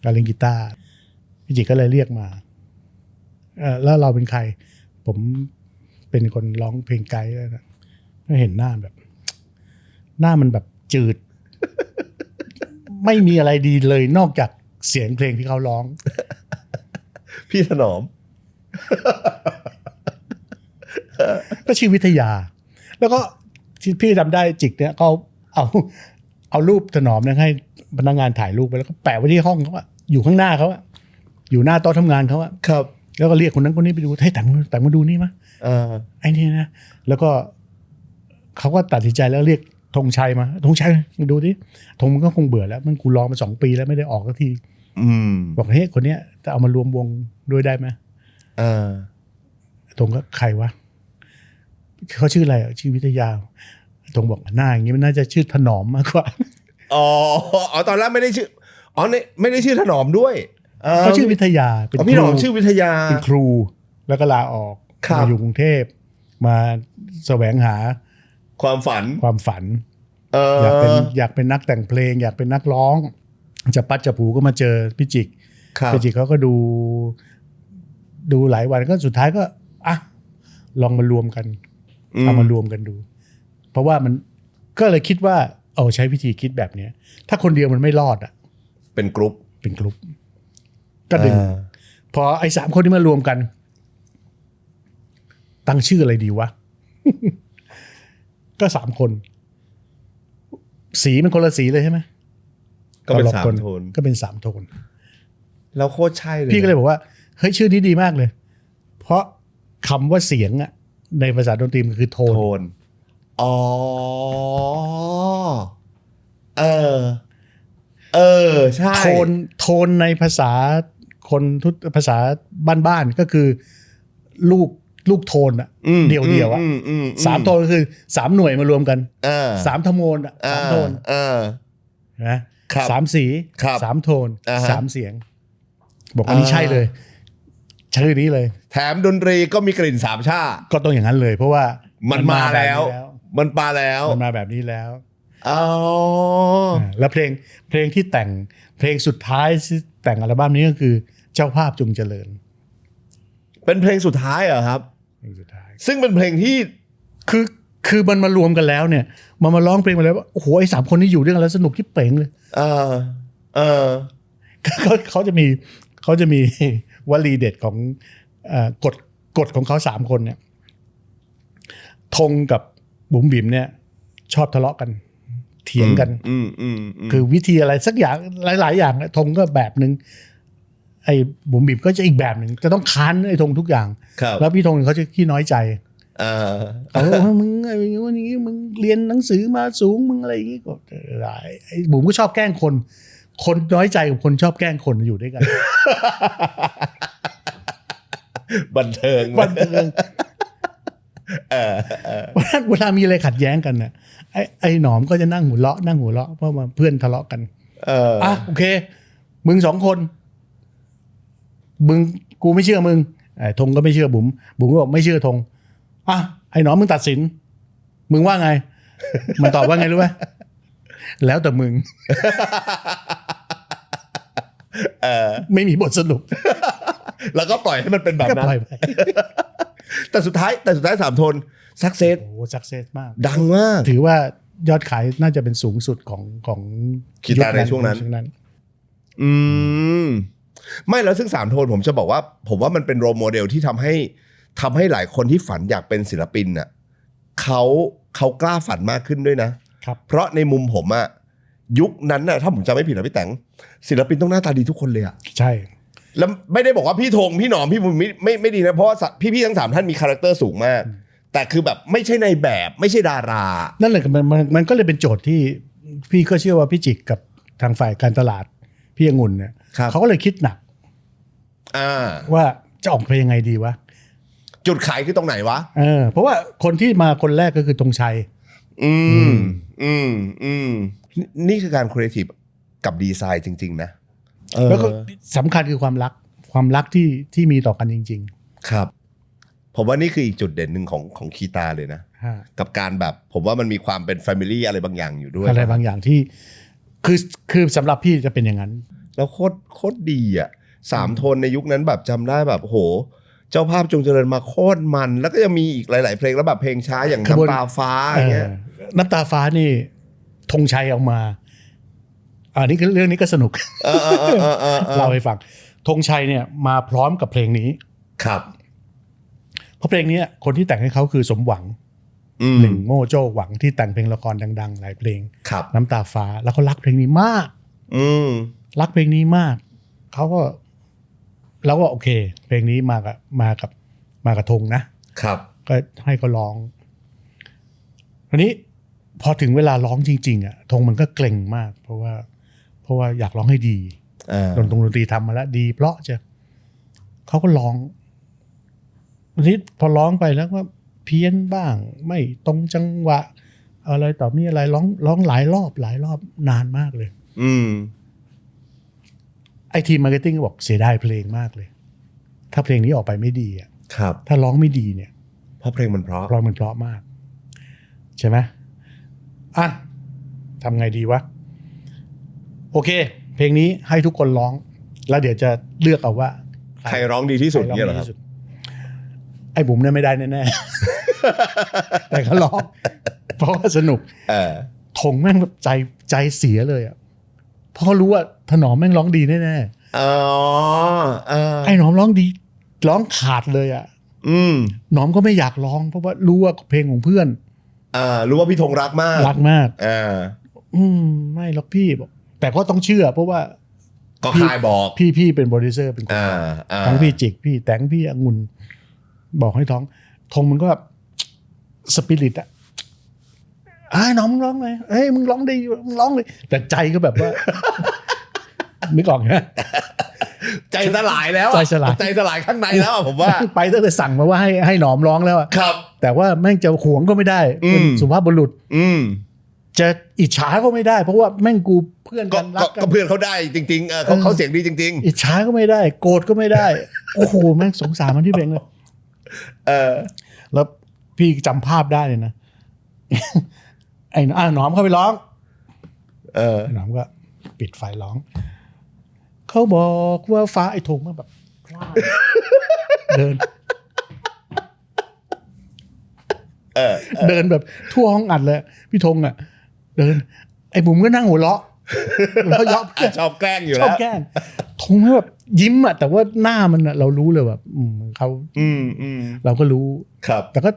การเล่นกีตาร์พิจิกก็เลยเรียกมาแล้วเราเป็นใคร ผมเป็นคนร้องเพลงไกด์แล้วนะก็เห็นหน้าแบบ หน้ามันแบบจืด ไม่มีอะไรดีเลยนอกจากเสียงเพลงที่เขาร้อง พี่ถนอม ก็ชื่อวิทยา แล้วก็ที่พี่ทำได้จิกเนี่ยก็เอารูปถนอมเนี่ยให้พนักงานถ่ายรูปไปแล้วก็แปะไว้ที่ห้องเขาอะอยู่ข้างหน้าเขาอะอยู่หน้าโต๊ะทำงานเขาอะ ครับ แล้วก็เรียกคนนั้นคนนี้ไปดูให้แต่งมาดูนี่มั้ย ไอ้นี่นะแล้วก็เขาก็ตัดสินใจแล้วเรียกธงชัยมาธงชัยมาดูดิธงมันก็คงเบื่อแล้วมันกูรอมา2 ปีแล้วไม่ได้ออกสักทีบอกเฮ้ยคนเนี้ยจะเอามารวมวงด้วยได้ไหมธงก็ใครวะเขาชื่ออะไรชื่อวิทยาธงบอกหน้าอย่างนี้มันน่าจะชื่อถนอมมากกว่า อ๋อตอนแรกไม่ได้ชื่อไม่ได้ชื่อถนอมด้วยเขาชื่อวิทยาเป็นพี่ถนอมชื่อวิทยาเป็นครูแล้วก็ลาออกมาอยู่กรุงเทพมาแสวงหาความฝันอยากเป็นนักแต่งเพลงอยากเป็นนักร้องจะปัดจะผูก็มาเจอพี่จิกเขาก็ดูหลายวันก็สุดท้ายก็ลองมารวมกันเอามารวมกันดู เพราะว่ามันก็เลยคิดว่าใช้วิธีคิดแบบนี้ถ้าคนเดียวมันไม่รอดเป็นกรุ๊ปก็ดึงพอไอ้3 คนที่มารวมกันตั้งชื่ออะไรดีวะ ก็3 คนสีมันคนละสีเลยใช่ไหมก็เป็น3 โทนก็เป็น3 โทนแล้วโคตรใช่เลยพี่ก็เลยบอกว่าเฮ้ยชื่อนี้ดีมากเลยเพราะคำว่าเสียงในภาษาดนตรีมันคือโทนใช่โทนในภาษาคนทุกภาษาบ้านๆก็คือลูกโทนเดี่ยว3 โทนก็คือ3 หน่วยมารวมกัน3 ทโมน3 โทนนะ3 สี3 โทน3 เสียงบอกอันนี้ใช่เลยชื่อนี้เลยแถมดนตรีก็มีกลิ่น3 ชาก็ต้องอย่างนั้นเลยเพราะว่ามันมาแล้วมันมาแบบนี้แล้วแล้วเพลงที่แต่งเพลงสุดท้ายที่แต่งอัลบั้มนี้ก็คือเจ้าภาพจงเจริญเป็นเพลงสุดท้ายเหรอครับเพลงสุดท้ายซึ่งเป็นเพลงที่คือมันมารวมกันแล้วเนี่ยมันมาร้องเพลงมาแล้วว่าโอ้โหไอ้3 คนนี้อยู่ด้วยกันแล้วสนุกที่เป่งเลยเขาจะมีวลีเด็ดของกฎของเขา3 คนเนี่ยธงกับบุ๋มบิ๋มเนี่ยชอบทะเลาะกันเถียงกันคือวิธีอะไรสักอย่างหลายๆอย่างธงก็แบบนึงไอ้บุ๋มบิ๋มก็จะอีกแบบหนึ่งจะต้องค้านไอ้ธงทุกอย่างแล้วพี่ธงเขาจะขี้น้อยใจมึงไอ้วันนี้มึงเรียนหนังสือมาสูงมึงอะไรอย่างงี้ก็ไอ้บุ๋มก็ชอบแกล้งคนน้อยใจกับคนชอบแกล้งคนอยู่ด้วยกันบันเทิงเวลามีอะไรขัดแย้งกันน่ะไอ้หนอมก็จะนั่งหัวเราะเพราะว่าเพื่อนทะเลาะกันโอเคมึง2 คนมึงกูไม่เชื่อมึงไอ้ธงก็ไม่เชื่อบุ๋มก็บอกไม่เชื่อธงไอ้หนอมมึงตัดสินมึงว่าไงมันตอบว่าไงรู้ไหมแล้วแต่มึงไม่มีบทสรุปแล้วก็ปล่อยให้มันเป็นแบบนั้นแต่สุดท้าย3 โทนซักเซสซักเซสมากดังมากถือว่ายอดขายน่าจะเป็นสูงสุดของกีตาร์ในช่วงนั้นไม่แล้วซึ่ง3 โทนผมจะบอกว่าผมว่ามันเป็นโรลโมเดลที่ทำให้หลายคนที่ฝันอยากเป็นศิลปินเขากล้าฝันมากขึ้นด้วยนะเพราะในมุมผมยุคนั้นถ้าผมจำไม่ผิดนะพี่แต๋งศิลปินต้องหน้าตาดีทุกคนเลยใช่แล้วไม่ได้บอกว่าพี่ธงพี่หนอมพี่บุ๋มไม่ดีนะเพราะว่าพี่ทั้ง3 ท่านมีคาแรคเตอร์สูงมากแต่คือแบบไม่ใช่ในแบบไม่ใช่ดารานั่นแหละมันก็เลยเป็นโจทย์ที่พี่ก็เชื่อว่าพี่จิกกับทางฝ่ายการตลาดพี่องุ่นเนี่ยเขาก็เลยคิดหนักว่าจะออกไปยังไงดีวะจุดขายคือตรงไหนวะเพราะว่าคนที่มาคนแรกก็คือธงชัยนี่คือการครีเอทีฟกับดีไซน์จริงๆนะแล้วก็สำคัญคือความรักที่มีต่อกันจริงๆครับผมว่านี่คืออีกจุดเด่นหนึ่งของคีตาเลยนะกับการแบบผมว่ามันมีความเป็นแฟมิลี่อะไรบางอย่างอยู่ด้วยอะไรบางอย่างที่คือสำหรับพี่จะเป็นอย่างนั้นแล้วโคตรดี3 โทนในยุคนั้นแบบจำได้แบบโห เจ้าภาพจงเจริญมาโคตรมันแล้วก็ยังมีอีกหลาย ๆ เพลงแล้วแบบเพลงช้าอย่างน้ำตาฟ้าอย่างเงี้ย น้ำตาฟ้านี่ธงชัยเอามานี่เรื่องนี้ก็สนุกเล่าให้ฟังธงชัยเนี่ยมาพร้อมกับเพลงนี้ ครับ เพราะเพลงนี้คนที่แต่งให้เขาคือสมหวังหนึ่งโม่โจ้หวังที่แต่งเพลงละครดังๆหลายเพลงน้ำตาฟ้าแล้วเขารักเพลงนี้มากรักเพลงนี้มากเขาก็แล้วก็โอเคเพลงนี้มากับธงนะครับก็ให้เขาร้องทีนี้พอถึงเวลาร้องจริงๆอ่ะธงมันก็เกรงมากเพราะว่าอยากร้องให้ดีดนตรีทำมาแล้วดีเพราะจะเขาก็ร้องทีนี้พอร้องไปแล้วก็เพี้ยนบ้างไม่ตรงจังหวะอะไรต่อมีอะไรร้องหลายรอบนานมากเลยไอทีมมาร์เก็ตติ้งก็บอกเสียดายเพลงมากเลยถ้าเพลงนี้ออกไปไม่ดีอ่ะถ้าร้องไม่ดีเนี่ยเพราะเพลงมันเพราะมากใช่ไหมอ่ะทำไงดีวะโอเคเพลงนี้ให้ทุกคนร้องแล้วเดี๋ยวจะเลือกเอาว่าใครร้องดีที่สุดเนี่ยเหรอครับไอ้บุ๋มเนี่ยไม่ได้แน่ๆแต่เขาร้องเพราะว่าสนุกธงแม่งใจเสียเลยอ่ะเพราะเขารู้ว่าถนอมแม่งร้องดีแน่ๆไอ้หนอมร้องดีร้องขาดเลยอ่ะหนอมก็ไม่อยากร้องเพราะว่ารู้ว่าเพลงของเพื่อนรู้ว่าพี่ธงรักมากไม่หรอกพี่บอกแต่ก็ต้องเชื่อเพราะว่าก็คายบอกพี่เป็นโปรดิวเซอร์เป็นคนทั้งพี่จิกพี่แต่งพี่องุ่นบอกให้ธงมันก็สปิริตอะน้องมึงร้องเลยมึงร้องดีมึงร้องเลยแต่ใจก็แบบว่านึกออกไหมใจสลายแล้วใจสลายข้างในแล้วผมว่าไปตั้งแต่สั่งมาว่าให้หนอมร้องแล้วครับแต่ว่าแม่งจะหวงก็ไม่ได้เป็นสุภาพบุรุษจะอิจฉาก็ไม่ได้เพราะว่าแม่งกูเพื่อนกันรักกันก็เพื่อนเขาได้จริงๆเขาเสียงดีจริงๆอิจฉาก็ไม่ได้โกรธก็ไม่ได้โอ้โหแม่งสงสารมันที่เพลงเลยแล้วพี่จำภาพได้เลยนะไอ้หนอมเข้าไปร้องหนอมก็ปิดไฟร้องเขาบอกว่าฟ้าไอ้ธงมันแบบเดินแบบทั่วห้องอัดเลยพี่ธงอ่ะเดินไอ้บุ๋มก็นั่งหัวเราะแล้วยอบชอบแกล้งอยู่แล้วชอบแกล้งธงแบบยิ้มอ่ะแต่ว่าหน้ามันเรารู้เลยแบบเขาเราก็รู้ครับแต่ก็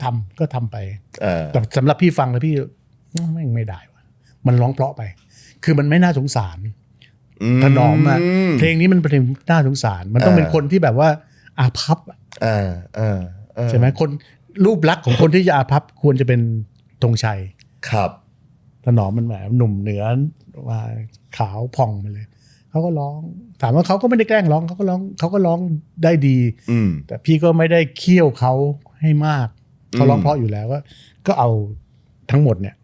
ทำไปแต่สำหรับพี่ฟังแล้วพี่ไม่ได้ว่ะมันร้องเพราะไปคือมันไม่น่าสงสารถนอมอ่ะเพลงนี้มันเป็นน่าสงสารมันต้องเป็นคนที่แบบว่าอาภัพใช่ไหมคนรูปลักษณ์ของคนที่จะอาภัพควรจะเป็นธงชัยครับถนอมมันแบบหนุ่มเหนือว่าขาวผ่องมาเลยเขาก็ร้องถามว่าเขาก็ไม่ได้แกล้งร้องเขาก็ร้องได้ดีแต่พี่ก็ไม่ได้เคี่ยวเขาให้มากเขาร้องเพราะอยู่แล้วก็เอาทั้งหมดเนี่ย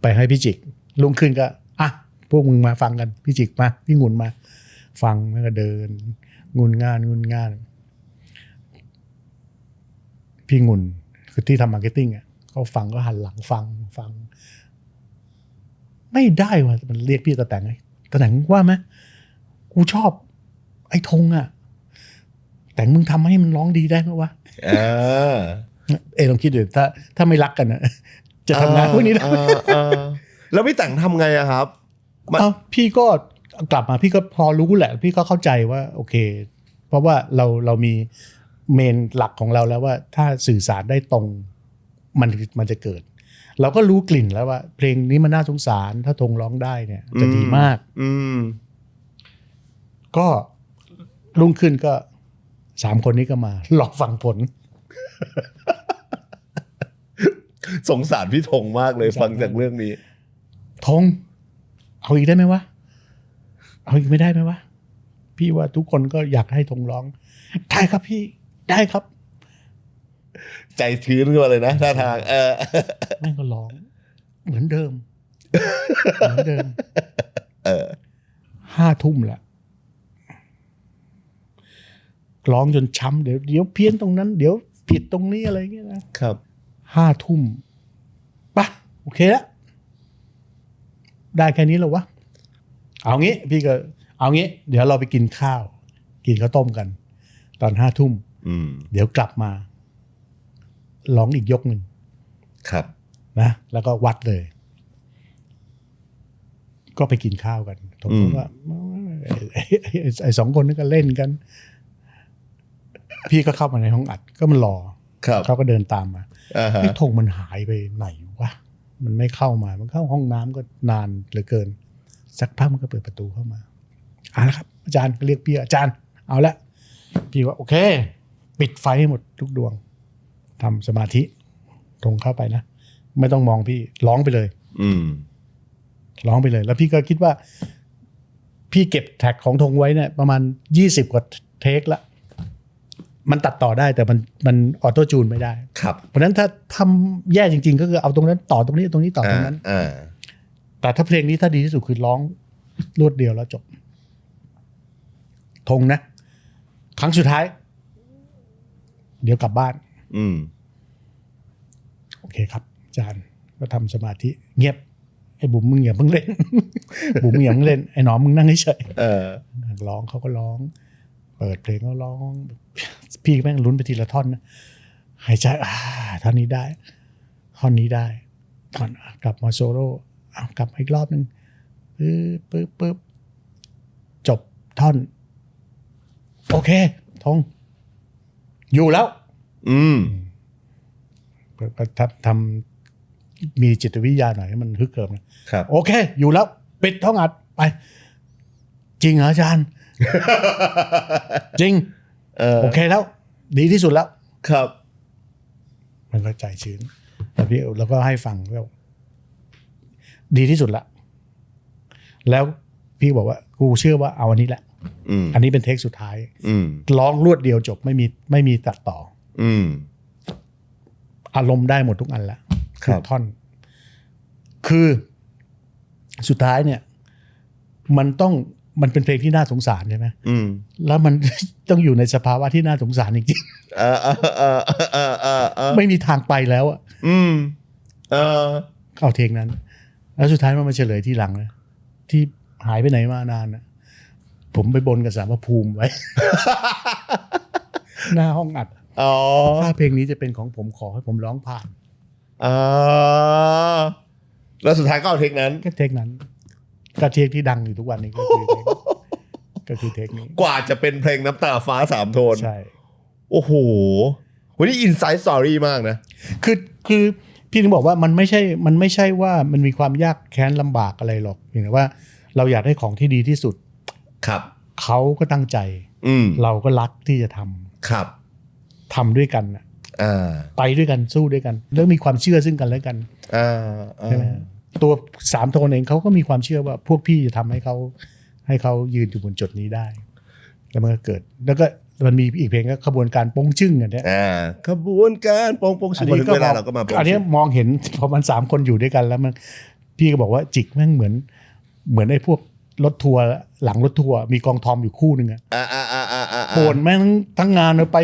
ไปให้พี่จิกลุงขึ้นก็พวกมึงมาฟังกันพี่จิกมาพี่งุ่นมาฟังแล้วก็เดินงุนง่านพี่งุ่นคือที่ทำมาร์เก็ตติ้งอ่ะเขาฟังก็หันหลังฟังไม่ได้ว่ะมันเรียกพี่ตะแต่งไงตะแต่งว่าไหมกูชอบไอ้ธงอ่ะแต่มึงทำให้มันร้องดีได้ไหมวะลองคิดดูถ้าไม่รักกันนะจะทำงานพวกนี้ได้แล้วพี่แต่งทำไงอะครับพี่ก็กลับมาพี่ก็พอรู้แหละพี่ก็เข้าใจว่าโอเคเพราะว่าเรามีเมนหลักของเราแล้วว่าถ้าสื่อสารได้ตรงมันจะเกิดเราก็รู้กลิ่นแล้วว่าเพลงนี้มันน่าสงสารถ้าธงร้องได้เนี่ยจะดีมากก็รุ่งขึ้นก็3คนนี้ก็มาหลอกฟังผลสงสารพี่ธงมากเลยฟังจากเรื่องนี้ธงเอาอีกได้ไหมวะเอาอีกไม่ได้ไหมวะพี่ว่าทุกคนก็อยากให้ธงร้องได้ครับพี่ได้ครับใจชื้นขึ้นมาเลยนะท่าทางแม่งก็ร้องเหมือนเดิม5 ทุ่มแหละร้องจนช้ำเดี๋ยวเพี้ยนตรงนั้นเดี๋ยวผิดตรงนี้อะไรเงี้ยนะครับ5 ทุ่มป่ะโอเคแล้วได้แค่นี้แล้ววะเอางี้พี่ก็เอางี้เดี๋ยวเราไปกินข้าวต้มกันตอน5 ทุ่ม เดี๋ยวกลับมาร้องอีกยกหนึ่ง ครับ นะแล้วก็วัดเลย ก็ไปกินข้าวกันผมก็ว่าไอ้สองคนนั้นก็เล่นกัน พี่ก็เข้ามาในห้องอัดก็มันรอ ครับ เขาก็เดินตามมา ฮะ ไอ้ธงมันหายไปไหนวะมันไม่เข้ามามันเข้าห้องน้ำก็นานเหลือเกินสักพักมันก็เปิดประตูเข้ามาเอาละครับอาจารย์ก็เรียกพี่อาจารย์เอาละพี่ว่าโอเค ปิดไฟให้หมดทุกดวงทำสมาธิตรงเข้าไปนะไม่ต้องมองพี่ร้องไปเลยร้องไปเลย แล้วพี่ก็คิดว่า พี่เก็บแท็กของธงไว้เนี่ยประมาณ20 กว่าเทคละมันตัดต่อได้แต่มันออโต้จูนไม่ได้ ครับ เพราะฉะนั้นถ้าทำแย่จริงๆ ก็คือเอาตรงนั้นต่อตรงนี้ตรงนี้ต่อตรงนั้นแต่ถ้าเพลงนี้ถ้าดีที่สุดคือร้องรวดเดียวแล้วจบธงนะครั้งสุดท้าย เดี๋ยวกลับบ้านโอเคครับอาจารย์ก็ทำสมาธิเงียบไอ้บุ๋มมึงอย่าเพิ่งเล่น บุ๋มมึงอย่าเพิ่งเล่นไอ้หนอมมึงนั่งเฉยร้องเขาก็ร้องเปิดเพลงก็ร้องพี่แม่งลุ้นไปทีละท่อนนะหายใจท่อนนี้ได้ท่อนนี้ได้ท่อนกลับมาโซโล่กลับมาอีกรอบนึงปึ๊บจบท่อนโอเคทงอยู่แล้วก็ทำมีจิตวิทยาหน่อยให้มันฮึกเหิมนะครับโอเคอยู่แล้วปิดท่องอัดไปจริงเหรออาจารย์ จริงโอเคแล้วดีที่สุดแล้วครับมันก็ใจชื้นแต่พี่แล้วก็ให้ฟังว่าดีที่สุดละแล้วพี่บอกว่ากูเชื่อว่าเอาอันนี้แหละอันนี้เป็นเทคสุดท้ายร้องรวดเดียวจบไม่มีตัดต่ออารมณ์ได้หมดทุกอันละทุกท่อนคือสุดท้ายเนี่ยมันเป็นเพลงที่น่าสงสารใช่ไหมแล้วมัน ต้องอยู่ในสภาวะที่น่าสงสารจริงๆไม่มีทางไปแล้วอ่ะเอาเพลงนั้นแล้วสุดท้ายมันมาเฉลยที่หลังนะที่หายไปไหนมานานนะผมไปบนกับสารพระภูมิไว้ หน้าห้องอัดถ้าเพลงนี้จะเป็นของผมขอให้ผมร้องผ่านแล้วสุดท้ายก็เอาเทคนั้นก็เทคนั้นก็เทคที่ดังอยู่ทุกวันนี้ก็คือเทคนี้กว่าจะเป็นเพลงน้ำตาฟ้า3 โทนใช่โอ้โหวันนี้อินไซต์สตอรี่มากนะคือพี่ถึงบอกว่ามันไม่ใช่ว่ามันมีความยากแค้นลำบากอะไรหรอกเพียงแต่ว่าเราอยากได้ของที่ดีที่สุดครับเขาก็ตั้งใจเราก็รักที่จะทำครับทำด้วยกันไปด้วยกันสู้ด้วยกันแล้วมีความเชื่อซึ่งกันและกันใช่ไหมตัว3 โทนเองเขาก็มีความเชื่อว่าพวกพี่จะทำให้เขายืนอยู่บนจุดนี้ได้แล้วมันก็เกิดแล้วก็มันมีอีกเพลงก็ขบวนการโป้งชึ่งอันนี้ขบวนการโป้งชึ่งเวลาเราก็มาอันนี้มองเห็นพอมัน3 คนอยู่ด้วยกันแล้วมันพี่ก็บอกว่าจิกแม่งเหมือนไอ้พวกรถทัวร์หลังรถทัวร์มีกองทอมอยู่คู่นึงปวดแม่งทั้งงานไป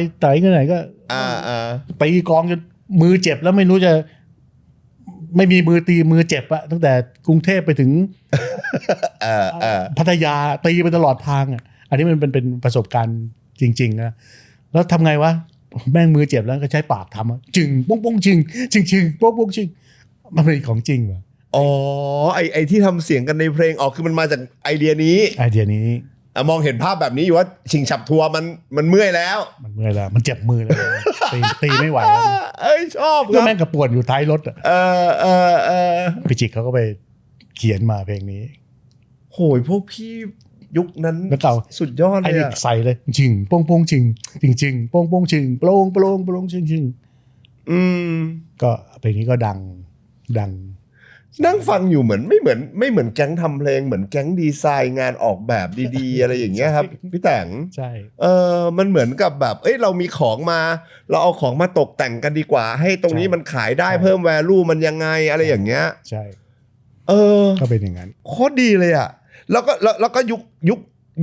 ไหนก็ตีกองจนมือเจ็บแล้วไม่รู้จะไม่มีมือตีมือเจ็บอะตั้งแต่กรุงเทพไปถึงพัทยาตีไปตลอดทางอะอันนี้มันเป็นประสบการณ์จริงๆนะแล้วทำไงวะแม่งมือเจ็บแล้วก็ใช้ปากทำจึงป้งป้งจึงโป้งป้งจึงมันเป็นของจริงวะไอที่ทำเสียงกันในเพลงคือมันมาจากไอเดียนี้มองเห็นภาพแบบนี้อยู่ว่าชิงฉับทัวร์มันเมื่อยแล้วมันเจ็บมือเลยตีไม่ไหวชอบก็แม่งกระปวดอยู่ท้ายรถพี่จิกเขาก็ไปเขียนมาเพลงนี้โหยพวกพี่ยุคนั้นสุดยอดเลยไอ้เด็กใส่เลยจริงโป้งโป้งจริงโป้งโป้งจริงโปร่งจริงก็เพลงนี้ก็ดังนั่งฟังอยู่เหมือนไม่เหมือนแก๊งทำเพลงเหมือนแก๊งดีไซน์งานออกแบบดีๆ อะไรอย่างเงี้ยครับพี่แต่งใช่มันเหมือนกับแบบเรามีของมาเราเอาของมาตกแต่งกันดีกว่าให้ตรงนี้มันขายได้เพิ่ม value มันยังไงอะไรอย่างเงี้ยใช่ก็เป็นอย่างนั้นโคตรดีเลยอ่ะแล้วก็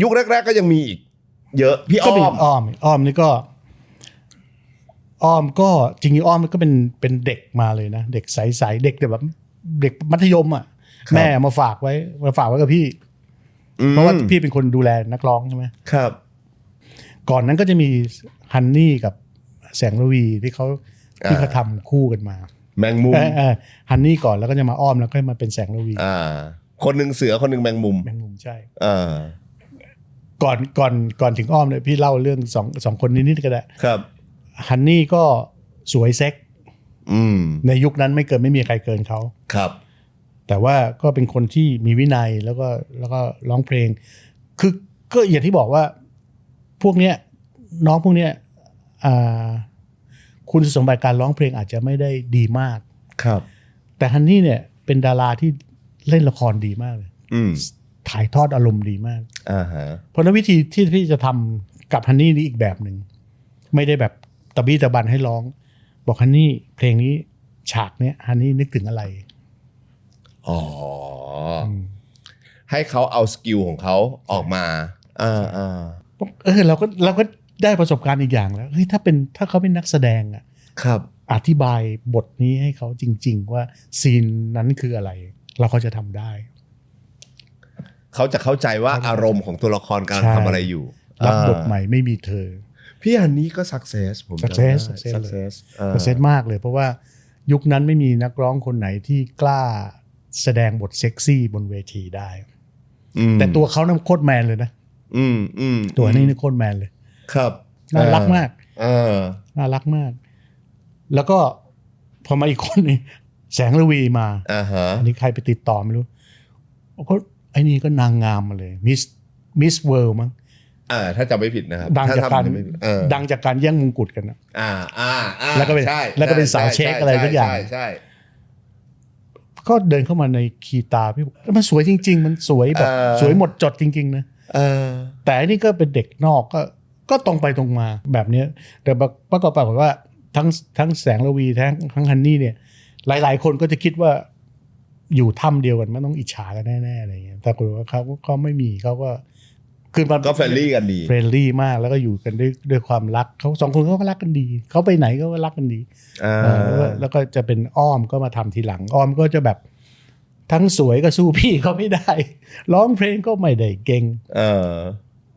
ยุคแรกๆก็ยังมีอีกเยอะพี่อ้อมนี่ก็จริงๆอ้อมก็เป็นเด็กมาเลยนะเด็กใสๆเด็กแบบเด็กมัธยมอ่ะแม่มาฝากไว้กับพี่เพราะว่าพี่เป็นคนดูแลนักร้องใช่ไหมครับก่อนนั้นก็จะมี ฮันนี่กับแสงระวีที่เขาทำคู่กันมา แมงมุม ฮันนี่ก่อนแล้วก็จะมาอ้อมแล้วก็มาเป็นแสงระวี คนหนึ่งเสือคนหนึ่งแมงมุมใช่ก่อนถึงอ้อมเนี่ยพี่เล่าเรื่องสองคนนี้นิดก็ได้ครับฮันนี่ก็สวยเซ็กในยุคนั้นไม่มีใครเกินเขาครับแต่ว่าก็เป็นคนที่มีวินัยแล้วก็ร้องเพลงคือก็อย่างที่บอกว่าพวกเนี้ยน้องพวกเนี้ยคุณสมบัติการร้องเพลงอาจจะไม่ได้ดีมากครับแต่ฮันนี่เนี่ยเป็นดาราที่เล่นละครดีมากเลยถ่ายทอดอารมณ์ดีมากเพราะนั้นวิธีที่พี่จะทำกับฮันนี่นี่อีกแบบหนึ่งไม่ได้แบบตะบี้ตะบันให้ร้องบอกฮันนี่เพลงนี้ฉากเนี้ยฮันนี่นึกถึงอะไรให้เขาเอาสกิลของเขาออกมาเราก็ได้ประสบการณ์อีกอย่างแล้วเฮ้ยถ้าเขาเป็นนักแสดงอ่ะครับอธิบายบทนี้ให้เขาจริงๆว่าซีนนั้นคืออะไรเราก็จะทำได้เขาจะเข้าใจว่าอารมณ์ของตัวละครกำลังทำอะไรอยู่รับบทใหม่ไม่มีเธอพี่อันนี้ก็สักเซสผมสักเซสมากเลยเพราะว่ายุคนั้นไม่มีนักร้องคนไหนที่กล้าแสดงบทเซ็กซี่บนเวทีได้แต่ตัวเขานั้นโคตรแมนเลยนะตัวนี้โคตรแมนเลยครับน่ารักมากน่ารักมากแล้วก็พอมาอีกคนนึงแสงระวีมาอันนี้ใครไปติดต่อไม่รู้ก็ไอ้นี่ก็นางงามมาเลยมิสเวิลด์มั้งถ้าจำไม่ผิดนะครับดังจากการแย่งมงกุฎกันนะแล้วก็เป็นสาวเช็คอะไรทุกอย่างใช่ก็เดินเข้ามาในคีตาพี่มันสวยจริงๆมันสวยแบบสวยหมดจดจริงๆนะแต่อันนี้ก็เป็นเด็กนอกก็ตรงไปตรงมาแบบนี้แต่ปรากฏว่าทั้งแสงระวีทั้งฮันนี่เนี่ยหลายๆคนก็จะคิดว่าอยู่ถ้ำเดียวกันมันต้องอิจฉากันแน่ๆอะไรเงี้ยแต่ปรากฏว่าเขาไม่มีเขาก็คือมันก็เฟรนลี่กันดีเฟรนลี่มากแล้วก็อยู่กันด้วยความรักเขาสองคนเขาก็รักกันดีเขาไปไหนก็รักกันดีแล้วก็จะเป็นอ้อมก็มาทำทีหลังอ้อมก็จะแบบทั้งสวยก็สู้พี่เขาไม่ได้ร้องเพลงก็ไม่ได้เก่ง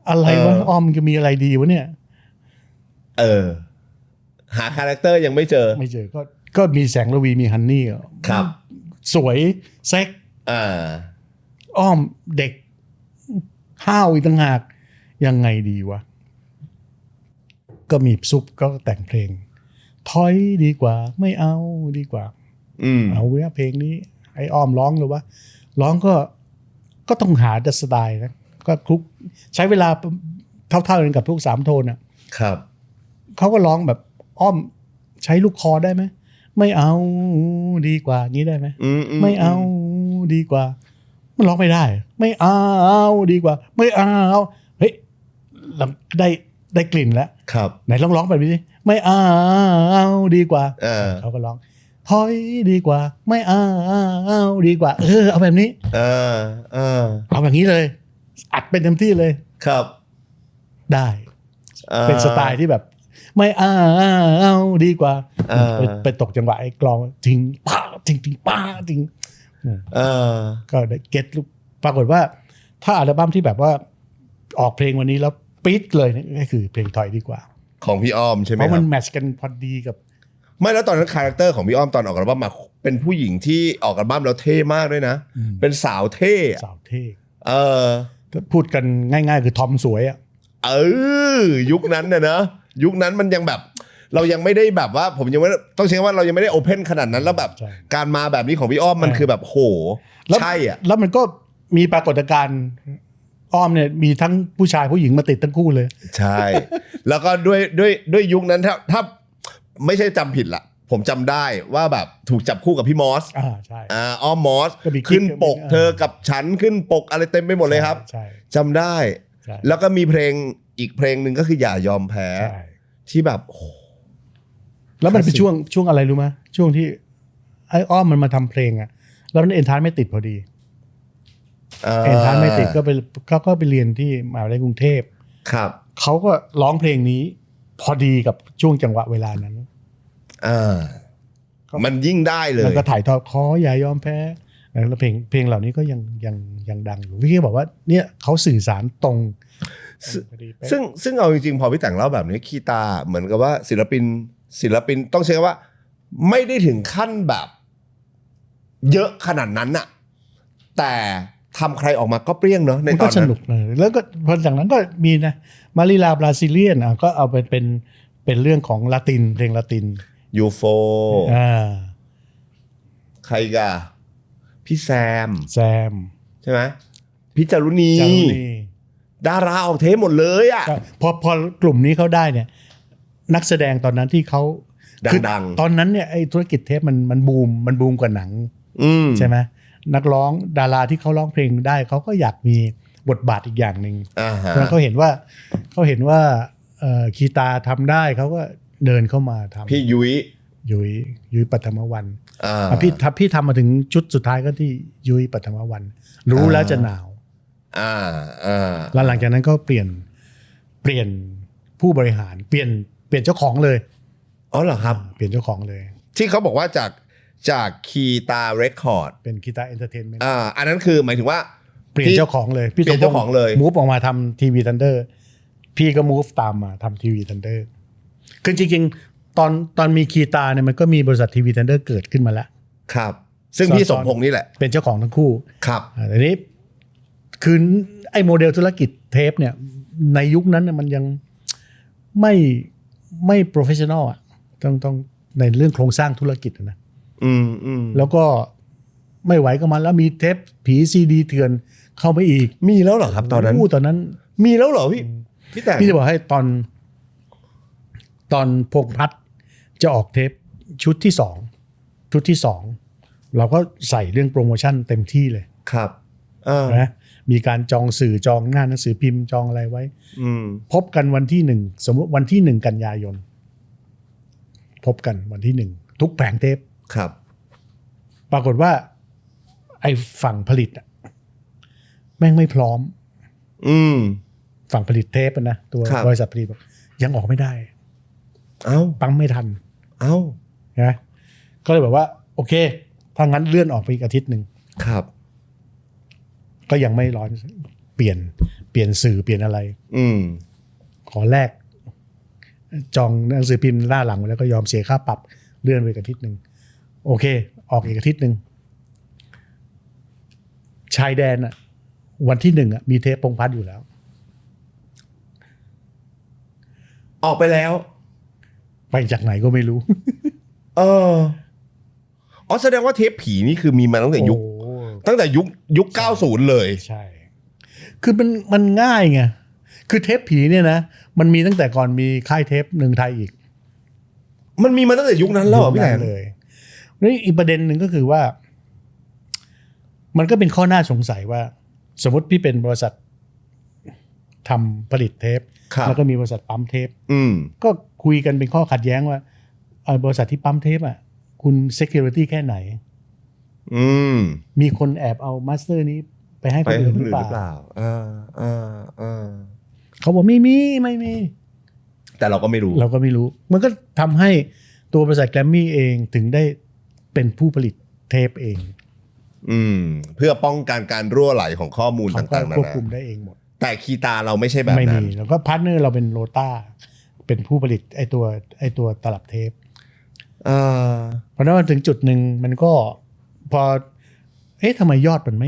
อะไรวะอ้อมจะมีอะไรดีวะเนี่ยหาคาแรคเตอร์ยังไม่เจอก็มีแสงระวีมีฮันนี่ครับสวยเซ็กอ้อมเด็กห้าวอีกต่างหากยังไงดีวะก็มีซุปก็แต่งเพลงถอยดีกว่าไม่เอาดีกว่าเอาเว้ยเพลงนี้ไอ้อ้อมร้องหรือวะร้องก็ต้องหาสไตล์นะก็คลุกใช้เวลาเท่าๆกันกับพวก3โทนครับเขาก็ร้องแบบอ้อมใช้ลูกคอได้ไหมไม่เอาดีกว่างี้ได้ไหมไม่เอาดีกว่ามันร้องไม่ได้ไม่เอาดีกว่าไม่เอาเฮ้ยได้กลิ่นแล้วครับไหนลองร้องแบบนี้สิไม่เอาดีกว่าเขาก็ร้องถอยดีกว่าไม่เอาดีกว่าเอาแบบนี้เอาแบบนี้เลยอัดเป็นเต็มที่เลยครับได้เป็นสไตล์ที่แบบไม่เอาดีกว่าไปตกจังหวะไอ้กลองทิ้งป้าทิ้งป้าทิ้งก็ได้เก็ตปรากฏว่าถ้าอัลบั้มที่แบบว่าออกเพลงวันนี้แล้วปิดเลยนี่ก็คือเพลงถอยดีกว่าของพี่อ้อมใช่ไหมครับเพราะมันแมทช์กันพอดีกับไม่แล้วตอนนั้นคาแรคเตอร์ของพี่อ้อมตอนออกอัลบั้มมาเป็นผู้หญิงที่ออกอัลบั้มแล้วเท่มากด้วยนะเป็นสาวเท่พูดกันง่ายๆคือทอมสวยยุคนั้นนะยุคนั้นมันยังแบบเรายังไม่ได้แบบว่าผมยังไม่ต้องใช้ว่าเรายังไม่ได้โอเพ่นขนาดนั้นแล้วแบบการมาแบบนี้ของพี่อ้อมมันคือแบบโหใช่แล้วมันก็มีปรากฏการณ์อ้อมเนี่ยมีทั้งผู้ชายผู้หญิงมาติดทั้งคู่เลยใช่แล้วก็ด้วยยุคนั้นถ้าไม่ใช่จำผิดละผมจำได้ว่าแบบถูกจับคู่กับพี่มอสใช่อ้อมมอสขึ้นปกเธอกับฉันขึ้นปกอะไรเต็มไปหมดเลยครับจำได้แล้วก็มีเพลงอีกเพลงหนึ่งก็คืออย่ายอมแพ้ที่แบบแล้วมันเป็นช่วงอะไรรู้ไหมช่วงที่ไอ้อ้อมมันมาทำเพลงแล้วมันเอ็นทานไม่ติดพอดีเอ็นทานไม่ติดก็ไปเรียนที่มหาวิทยาลัยกรุงเทพครับเขาก็ร้องเพลงนี้พอดีกับช่วงจังหวะเวลานั้นมันยิ่งได้เลยแล้วก็ถ่ายทอดขออย่ายอมแพ้แล้วเพลงเหล่านี้ก็ยังดังอยู่พี่ก็บอกว่าเนี่ยเขาสื่อสารตรง พอดีเป๊ะ ซึ่งเอาจริงๆพอพี่แต่งเล่าแบบนี้คีตาเหมือนกับว่าศิลปินต้องใช้คำว่า ไม่ได้ถึงขั้นแบบเยอะขนาดนั้นน่ะแต่ทำใครออกมาก็เปรี้ยงเนาะใน มัน ตอ ก็ น ส นั้น นุกเลยแล้วก็พอจากนั้นก็มีนะมาริลาบราซิเลียนก็เอาไปเป็นเรื่องของลาตินเพลงลาติน ยูโฟ อ่า ใครกะพี่แซม แซม ใช่ไหมพี่จารุณี จารุณี ดาราออกเทปหมดเลยอ่ะ ก็พอกลุ่มนี้เขาได้เนี่ยนักแสดงตอนนั้นที่เขา ดังๆ ตอนนั้นเนี่ยไอ้ธุรกิจเทปมันบูมกว่าหนัง ใช่ไหมนักร้องดาราที่เขาร้องเพลงได้เขาก็อยากมีบทบาทอีกอย่างหนึ่ง อ่า เพ ฮะ ราะฉะนั้นเขาเห็นว่าคีตาทำได้เขาก็เดินเข้ามาทำ พี่ยุ้ย ยุ้ยปัทมวัน อ่า พี่ทำมาถึงชุดสุดท้ายก็ที่ยุ้ยปัทมวัน รู้แล้วจะหนาว อ่า แล้วหลังจากนั้นก็เปลี่ยนผู้บริหารเปลี่ยนเจ้าของเลย อ๋อเหรอครับ เปลี่ยนเจ้าของเลย ที่เขาบอกว่าจากคีตาเรคคอร์ด เป็นคีตาเอนเตอร์เทนเมนต์ อันนั้นคือหมายถึงว่า เปลี่ยนเจ้าของเลย เปลี่ยนเจ้าของเลย มูฟออกมาทำทีวีทันเดอร์พี่ก็มูฟตามมาทำทีวีทันเดอร์คือจริงๆตอนมีคีตาเนี่ยมันก็มีบริษัททีวีทันเดอร์เกิดขึ้นมาแล้ว ครับ ซึ่งพี่สมพงษ์นี่แหละ เป็นเจ้าของทั้งคู่ ครับ แต่นี้คือไอ้โมเดลธุรกิจเทปเนี่ยในยุคนั้นน่ะมันยังไม่โปรเฟชชั่นอลอ่ะต้องในเรื่องโครงสร้างธุรกิจนะ แล้วก็ไม่ไหวกับมันแล้วมีเทปผีซีดีเถื่อนเข้าไปอีก มีแล้วเหรอครับตอนนั้น ตอนนั้น มีแล้วเหรอพี่แต่ง พี่จะบอกให้ตอนพงษ์พัฒน์จะออกเทปชุดที่สองเราก็ใส่เรื่องโปรโมชั่นเต็มที่เลย ครับ นะมีการจองสื่อจองหน้าหนังสือพิมพ์จองอะไรไว้พบกันวันที่1สมมติวันที่1กันยายนพบกันวันที่1ทุกแผงเทป ครับ ปรากฏว่าไอ้ฝั่งผลิตอะแม่งไม่พร้อม ฝั่งผลิตเทปอะนะตัว ครับ บริษัทผลิตบอกยังออกไม่ได้ เอ้า ปั๊มไม่ทัน เอ้า นะก็เลยแบบว่า โอเคถ้างั้นเลื่อนออกไปอีกอาทิตย์หนึ่ง ครับ ก็ยังไม่ร้อนเปลี่ยนสื่อเปลี่ยนอะไร ขอแลกจองหนังสือพิมพ์หน้าหลังไว้แล้วก็ยอมเสียค่าปรับเลื่อนไปอีกอาทิตย์หนึ่งโอเค ออกอีกอาทิตย์หนึ่งชายแดนอะวันที่1อะมีเทปพงษ์พัฒน์อยู่แล้ว ออกไปแล้ว ไปจากไหนก็ไม่รู้ อ๋อแสดงว่าเทปผีนี่คือมีมาตั้งแต่ยุค โอ้ ยุค 90 เลย ใช่ คือมันง่ายไง คือเทปผีเนี่ยนะ มันมีตั้งแต่ก่อนมีค่ายเทปหนึ่งไทยอีก มันมีมาตั้งแต่ยุคนั้นแล้วเหรอพี่แหลม เลยนี่อีกประเด็นหนึ่งก็คือว่า มันก็เป็นข้อน่าสงสัยว่า สมมติพี่เป็นบริษัททำผลิตเทป ครับ แล้วก็มีบริษัทปั๊มเทป ก็คุยกันเป็นข้อขัดแย้งว่าบริษัทที่ปั๊มเทปอ่ะคุณ security แค่ไหน มีคนแอบเอามาสเตอร์นี้ไปให้ค ไป นอื่นห ห รื รือ อ เป เป ล่า ล่าเขาบอกไม่มี แต่เราก็ไม่รู้ เราก็ไม่รู้ มันก็ทำให้ตัวบริษัทแกรมมี่เองถึงได้เป็นผู้ผลิตเทปเอง เพื่อป้องกันการรั่วไหลของข้อมูล เขาก็ ต่างๆนา ควบ นา คุมได้เองหมด แต่คีตาเราไม่ใช่แบบ ไม่ นั้ มี น แล้วก็พาร์ทเนอร์เราเป็นโลต้าเป็นผู้ผลิตไอตัวตลับเทปเพราะฉะนั้นมันถึงจุดหนึ่งมันก็พอทำไมยอดมันไ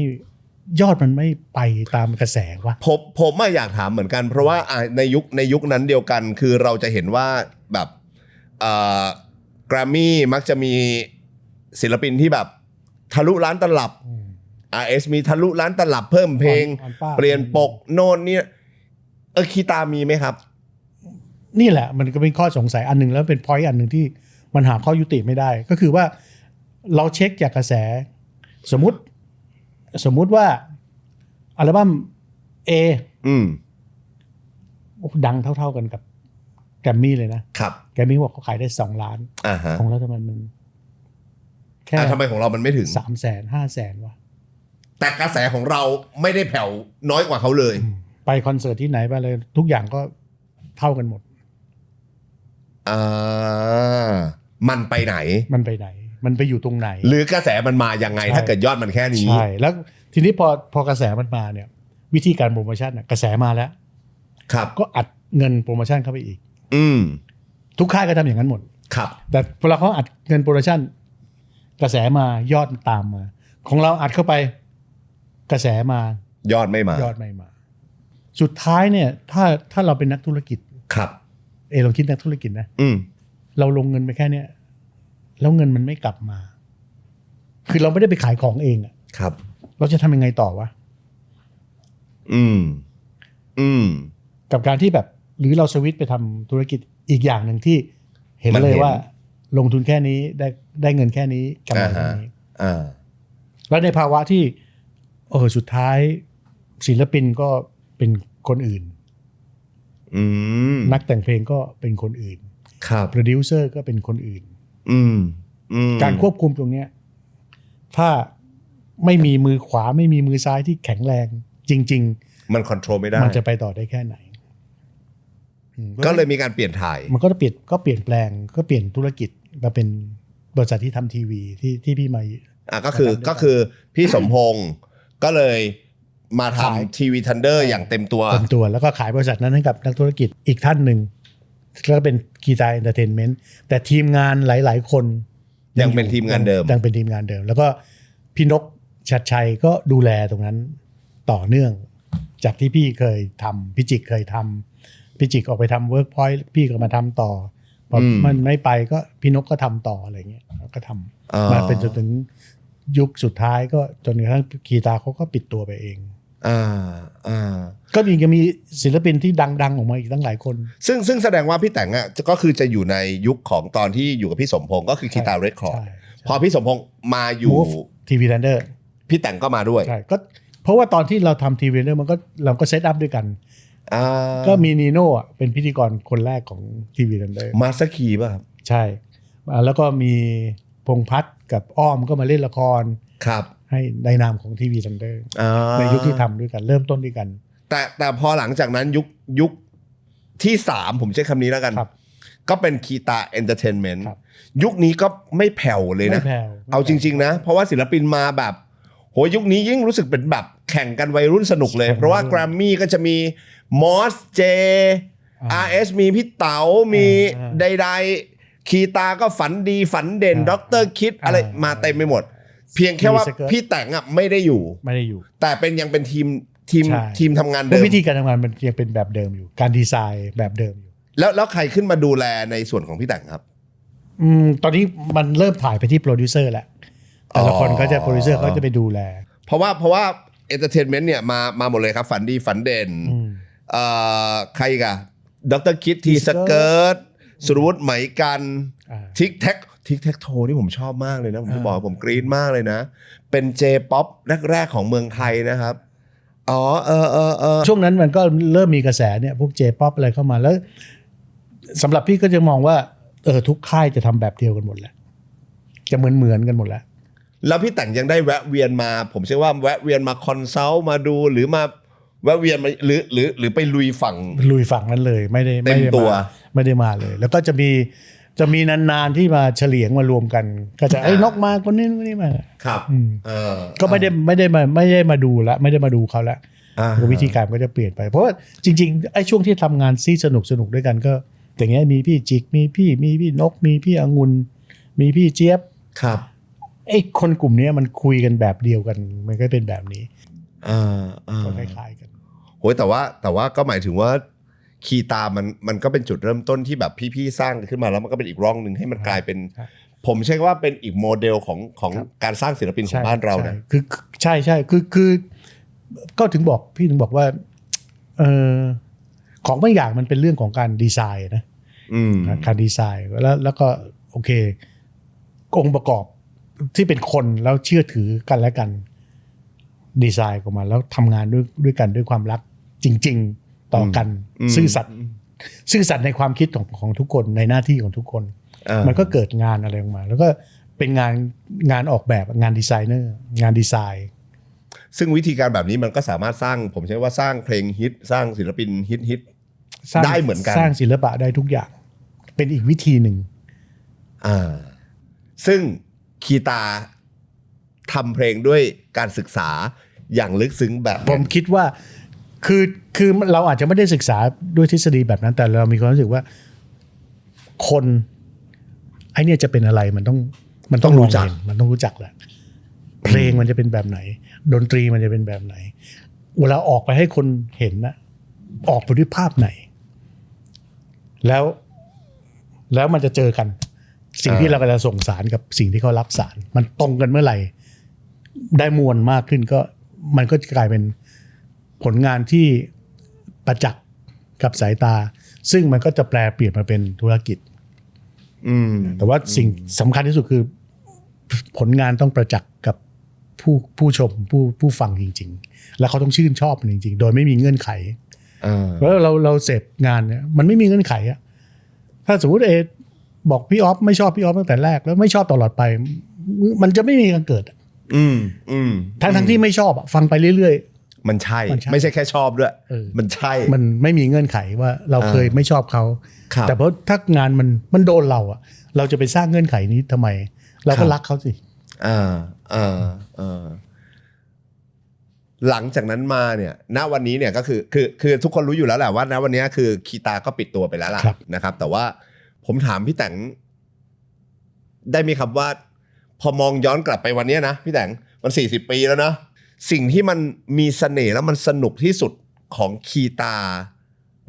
ม่ไปตามกระแสวะ ผมอยากถามเหมือนกัน เพราะว่าในยุคนั้นเดียวกัน คือเราจะเห็นว่าแบบแกรมมี่มักจะมีศิลปินที่แบบทะลุล้านตลับ RS มีทะลุล้านตลับเพิ่มเพลง เปลี่ยนปกโน่นเนี่ยคีตามีไหมครับ นี่แหละมันก็เป็นข้อสงสัยอันหนึ่งแล้วเป็นพอยต์อันหนึ่งที่มันหาข้อยุติไม่ได้ ก็คือว่าเราเช็คจากกระแสสมมุติว่าอัลบั้ม A ดังเท่าๆกันกับแกรมมี่เลยนะครับ แกรมมี่บอกเขาขายได้2 ล้าน ฮะ ของเราทำไมมันแค่ ทำไมของเรามันไม่ถึง 300,000 500,000วะ แต่กระแสของเราไม่ได้แผ่วน้อยกว่าเขาเลย ไปคอนเสิร์ตที่ไหนไปเลยทุกอย่างก็เท่ากันหมด มันไปไหน มันไปไหน มันไปอยู่ตรงไหน หรือกระแสมันมายังไง ใช่ ถ้าเกิดยอดมันแค่นี้ ใช่แล้วทีนี้พอกระแสมันมาเนี่ย วิธีการโปรโมชั่นน่ะกระแสมาแล้ว ครับ ก็อัดเงินโปรโมชั่นเข้าไปอีก อืม ทุกค่ายก็ทำอย่างนั้นหมด ครับ แต่เวลาเขาอัดเงินโปรโมชั่นกระแสมายอดตามมา ของเราอัดเข้าไปกระแสมาย อดไม่มาย อดไม่มา สุดท้ายเนี่ยถ้าเราเป็นนักธุรกิจ ครับ ลองคิดนักธุรกิจนะ อืม เราลงเงินไปแค่เนี้ยแล้วเงินมันไม่กลับมา คือเราไม่ได้ไปขายของเองอะ ครับ เราจะทำยังไงต่อวะ อืม อืม กับการที่แบบหรือเราสวิตช์ไปทำธุรกิจอีกอย่างหนึ่งที่เห็น มัน เลย เห็น ว่า ลงทุนแค่นี้ได้เงินแค่นี้กำไรแค่นี้ อ่า แล้วในภาวะที่สุดท้ายศิลปินก็เป็นคนอื่น อืม นักแต่งเพลงก็เป็นคนอื่น ครับ โปรดิวเซอร์ก็เป็นคนอื่น อืม อืม การควบคุมตรงเนี้ยถ้าไม่มีมือขวาไม่มีมือซ้ายที่แข็งแรงจริง มันคอนโทรลไม่ได้ ๆ มันจะไปต่อได้แค่ไหน ก็เลยมีการเปลี่ยนถ่าย มันก็เปลี่ยนแปลงก็เปลี่ยนธุรกิจมาเป็นบริษัทที่ทำทีวีที่พี่มา ก็คือพี่สมพงศ์ก็เลยมาทำทีวีทันเดอร์อย่างเต็มตัว เต็มตัวแล้วก็ขายบริษัทนั้นให้กับนักธุรกิจอีกท่านหนึ่งก็เป็นกีตาร์เอนเตอร์เทนเมนต์แต่ทีมงานหลายๆคน ยังเป็นทีมงานเดิม ยังเป็นทีมงานเดิม แล้วก็พี่นกชัดชัยก็ดูแลตรงนั้นต่อเนื่อง จากที่พี่เคยทำพี่จิกเคยทำพี่จิกออกไปทำเวิร์กพอยต์พี่ก็มาทำต่อพอมันไม่ไปก็พี่นกก็ทำต่ออะไรเงี้ยก็ทำมาเป็นจนถึงยุคสุดท้ายก็จนกระทั่งกีตาร์เขาก็ปิดตัวไปเองก็ยังมีศิลปินที่ดังๆออกมาอีกตั้งหลายคนซึ่งแสดงว่าพี่แต่งอ่ะก็คือจะอยู่ในยุคของตอนที่อยู่กับพี่สมพงศ์ก็คือกีตาร์เรคคอร์ดพอพี่สมพงศ์มาอยู่ทีวีทันเดอร์พี่แต่งก็มาด้วยใช่ก็เพราะว่าตอนที่เราทำทีวีทันเดอร์มันก็เราก็เซตอัพด้วยกันก็มีนีโน่เป็นพิธีกรคนแรกของทีวีทันเดอร์มาสคีป่ะครับใช่แล้วก็มีพงษ์พัฒน์กับอ้อมก็มาเล่นละครครับให้ในนามของทีวีทันเดอร์ในยุคที่ทำด้วยกันเริ่มต้นด้วยกันแต่พอหลังจากนั้นยุคที่3ผมใช้คำนี้แล้วกันก็เป็นคีตาเอนเตอร์เทนเมนต์ยุคนี้ก็ไม่แผ่วเลยนะเอาจริงๆนะเพราะว่าศิลปินมาแบบโหยุคนี้ยิ่งรู้สึกเป็นแบบแข่งกันวัยรุ่นสนุกเลยเพราะว่าแกรมมี่ก็จะมีมอสเจRS มีพี่เต๋ามีใดๆคีตาก็ฝันดีฝันเด่นด็อกเตอร์คิดอะไรมาเต็มไปหมดเพียงแค่ว่าพี่แต่งอ่ะไม่ได้อยู่แต่ยังเป็นทีมทำงานเดิมวิธีการทำงานมันยังเป็นแบบเดิมอยู่การดีไซน์แบบเดิมอยู่แล้วใครขึ้นมาดูแลในส่วนของพี่แต่งครับตอนนี้มันเริ่มถ่ายไปที่โปรดิวเซอร์แล้วแต่ละคนก็จะโปรดิวเซอร์เขาจะไปดูแลเพราะว่าเอนเตอร์เทนเมนต์เนี่ยมาหมดเลยครับฝันดีฝันเด่นใครอีกอะด็อกเตอร์คิดทีสเกิร์ตสุรวุฒิไหมกันทิกแท็กโทนี่ผมชอบมากเลยนะผมบอกผมกรี๊ดมากเลยนะเป็นเจป๊อปแรกๆของเมืองไทยนะครับช่วงนั้นมันก็เริ่มมีกระแสเนี่ยพวกเจป๊อปอะไรเข้ามาแล้วสำหรับพี่ก็จะมองว่าทุกค่ายจะทำแบบเดียวกันหมดแหละจะเหมือนกันหมดแล้วพี่แต่งยังได้แวะเวียนมาผมเชื่อว่าแวะเวียนมาคอนซัลท์มาดูหรือมาแวะเวียนมาหรือไปลุยฝั่งนั้นเลยไม่ได้มาเลยแล้วก็จะมีนานๆที่มาเฉลียงมารวมกันก็จะนกมาคนนี้มาครับก็ไม่ได้มาดูละไม่ได้มาดูเขาละวิธีการก็จะเปลี่ยนไปเพราะว่าจริงๆไอ้ช่วงที่ทำงานซีสนุกด้วยกันก็อย่างเงี้ยมีพี่จิกมีพี่นกมีพี่องุ่นมีพี่เจี๊ยบครับไอ้คนกลุ่มนี้มันคุยกันแบบเดียวกันมันก็เป็นแบบนี้ก็คล้ายๆกันโหแต่ว่าก็หมายถึงว่าคีตามันก็เป็นจุดเริ่มต้นที่แบบพี่ๆสร้างขึ้นมาแล้วมันก็เป็นอีกร่องหนึ่งให้มันกลายเป็นผมใช่ว่าเป็นอีกโมเดลของการสร้างศิลปินของบ้านเรานะคือใช่คือก็พี่ถึงบอกว่าของบางอย่างมันเป็นเรื่องของการดีไซน์นะการดีไซน์แล้วก็โอเคองค์ประกอบที่เป็นคนแล้วเชื่อถือกันและกันดีไซน์ออกมาแล้วทำงานด้วยกันด้วยความรักจริงๆต่อกันซื่อสัตย์ในความคิดของทุกคนในหน้าที่ของทุกคนมันก็เกิดงานอะไรออกมาแล้วก็เป็นงานออกแบบงานดีไซเนอร์งานดีไซน์ซึ่งวิธีการแบบนี้มันก็สามารถสร้างผมเชื่อว่าสร้างเพลงฮิตสร้างศิลปินฮิตได้เหมือนกันสร้างศิลปะได้ทุกอย่างเป็นอีกวิธีหนึ่งซึ่งคีตาทำเพลงด้วยการศึกษาอย่างลึกซึ้งแบบผมคิดว่า คือเราอาจจะไม่ได้ศึกษาด้วยทฤษฎีแบบนั้นแต่เรามีความรู้สึกว่าคนไอเนี่ยจะเป็นอะไรมันต้องรู้จักมันต้องรู้จักแหละเพลงมันจะเป็นแบบไหนดนตรีมันจะเป็นแบบไหนเวลาออกไปให้คนเห็นนะออกไปด้วยภาพไหนแล้วมันจะเจอกันสิ่งที่เรากำลังส่งสารกับสิ่งที่เขารับสารมันตรงกันเมื่อไหร่ได้มวลมากขึ้นก็มันก็กลายเป็นผลงานที่ประจักษ์กับสายตาซึ่งมันก็จะแปลเปลี่ยนมาเป็นธุรกิจแต่ว่าสิ่งสำคัญที่สุดคือผลงานต้องประจักษ์กับผู้ชมผู้ฟังจริงๆแล้วเขาต้องชื่นชอบมันจริงๆโดยไม่มีเงื่อนไขแล้วเราเสพงานเนี่ยมันไม่มีเงื่อนไขอะถ้าสมมติบอกพี่ออฟไม่ชอบพี่ออฟตั้งแต่แรกแล้วไม่ชอบตลอดไปมันจะไม่มีการเกิดทั้งที่ไม่ชอบฟังไปเรื่อยๆมันใช่ไม่ใช่แค่ชอบด้วยมันใช่มันไม่มีเงื่อนไขว่าเราเคยไม่ชอบเขาแต่เพราะถ้างานมันโดนเราอะเราจะไปสร้างเงื่อนไขนี้ทำไมเราก็รักเขาสิหลังจากนั้นมาเนี่ยณวันนี้เนี่ยก็คือทุกคนรู้อยู่แล้วแหละว่าณวันนี้คือคีตาก็ปิดตัวไปแล้วล่ะนะครับแต่ว่าผมถามพี่แต๋งได้มีคำว่าพอมองย้อนกลับไปวันนี้นะพี่แต๋งมัน40 ปีแล้วนะสิ่งที่มันมีเสน่ห์แล้วมันสนุกที่สุดของคีตา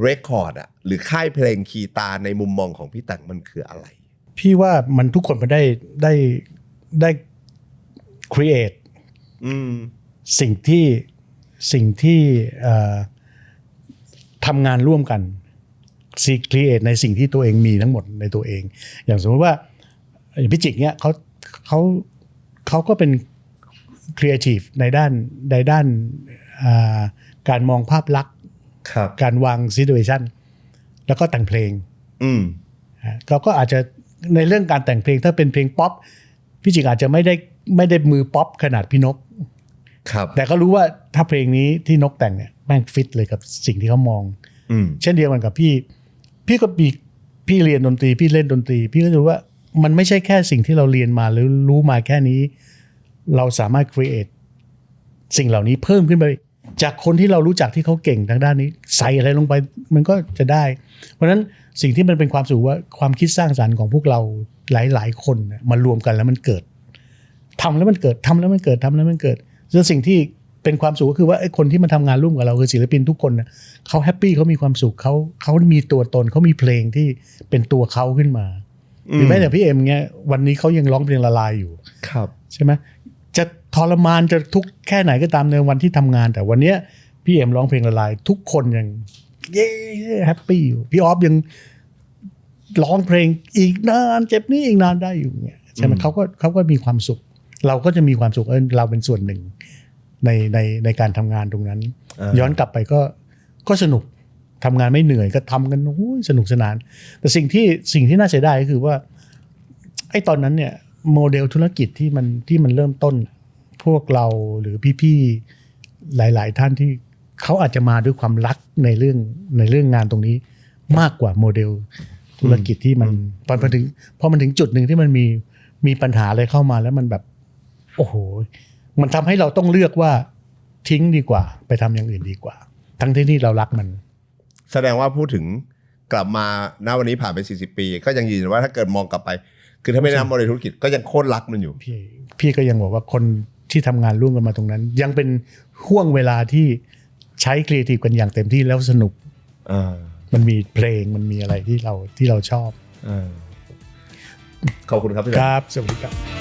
เรคคอร์ดอะหรือค่ายเพลงคีตาในมุมมองของพี่แต๋งมันคืออะไรพี่ว่ามันทุกคนมันได้ create สิ่งที่ทำงานร่วมกันcreate ในสิ่งที่ตัวเองมีทั้งหมดในตัวเองอย่างสมมติว่าพี่จิกเนี่ยเขาก็เป็นครีเอทีฟในด้านการมองภาพลักษณ์การวางซิทูเอชันแล้วก็แต่งเพลงเราก็อาจจะในเรื่องการแต่งเพลงถ้าเป็นเพลงป๊อปพี่จิกอาจจะไม่ได้มือป๊อปขนาดพี่นกแต่ก็รู้ว่าถ้าเพลงนี้ที่นกแต่งเนี่ยแม่งฟิตเลยกับสิ่งที่เขามองเช่นเดียวกันกับพี่ก็พี่เรียนดนตรีพี่เล่นดนตรีพี่ก็รู้ว่ามันไม่ใช่แค่สิ่งที่เราเรียนมาหรือรู้มาแค่นี้เราสามารถ create สิ่งเหล่านี้เพิ่มขึ้นไปจากคนที่เรารู้จักที่เขาเก่งทางด้านนี้ใส่อะไรลงไปมันก็จะได้เพราะฉะนั้นสิ่งที่มันเป็นความสุขว่าความคิดสร้างสรรค์ของพวกเราหลายๆคนมารวมกันแล้วมันเกิดทำแล้วมันเกิดทำแล้วมันเกิดทำแล้วมันเกิดแล้วสิ่งที่เป็นความสุขก็คือว่าไอ้คนที่มาทำงานร่วมกับเราคือศิลปินทุกคนนะเขาแฮปปี้เขามีความสุขเขามีตัวตนเขามีเพลงที่เป็นตัวเขาขึ้นมาหรือแม้แต่พี่เอ็มเงี้ยวันนี้เขายังร้องเพลงละลายอยู่ใช่ไหมจะทรมานจะทุกข์แค่ไหนก็ตามในวันที่ทำงานแต่วันนี้พี่เอ็มร้องเพลงละลายทุกคนยังเย้แฮปปี้อยู่พี่ออฟยังร้องเพลงอีกนานเจ็บนี้อีกนานได้อยู่เงี้ยใช่ไหมเขาก็มีความสุขเราก็จะมีความสุขเราเป็นส่วนหนึ่งในการทำงานตรงนั้นย้อนกลับไปก็สนุกทำงานไม่เหนื่อยก็ทำกันสนุกสนานแต่สิ่งที่น่าเสียดายก็คือว่าไอ้ตอนนั้นเนี่ยโมเดลธุรกิจที่มันเริ่มต้นพวกเราหรือพี่ๆหลายๆท่านที่เขาอาจจะมาด้วยความรักในเรื่องงานตรงนี้มากกว่าโมเดลธุรกิจที่มันพอมันถึงจุดหนึ่งที่มันมีปัญหาอะไรเข้ามาแล้วมันแบบโอ้โหมันทำให้เราต้องเลือกว่าทิ้งดีกว่าไปทำอย่างอื่นดีกว่าทั้งที่นี่เรารักมันแสดงว่าพูดถึงกลับมาณวันนี้ผ่านไป40 ปีก็ยังยืนยันว่าถ้าเกิดมองกลับไปคือถ้าไม่นับโมเดลธุรกิจก็ยังโคตรรักมันอยู่พี่ก็ยังบอกว่าคนที่ทำงานร่วมกันมาตรงนั้นยังเป็นห่วงเวลาที่ใช้ครีเอทีฟกันอย่างเต็มที่แล้วสนุกมันมีเพลงมันมีอะไรที่เราชอบขอบคุณครับพี่ครับสวัสดีครับ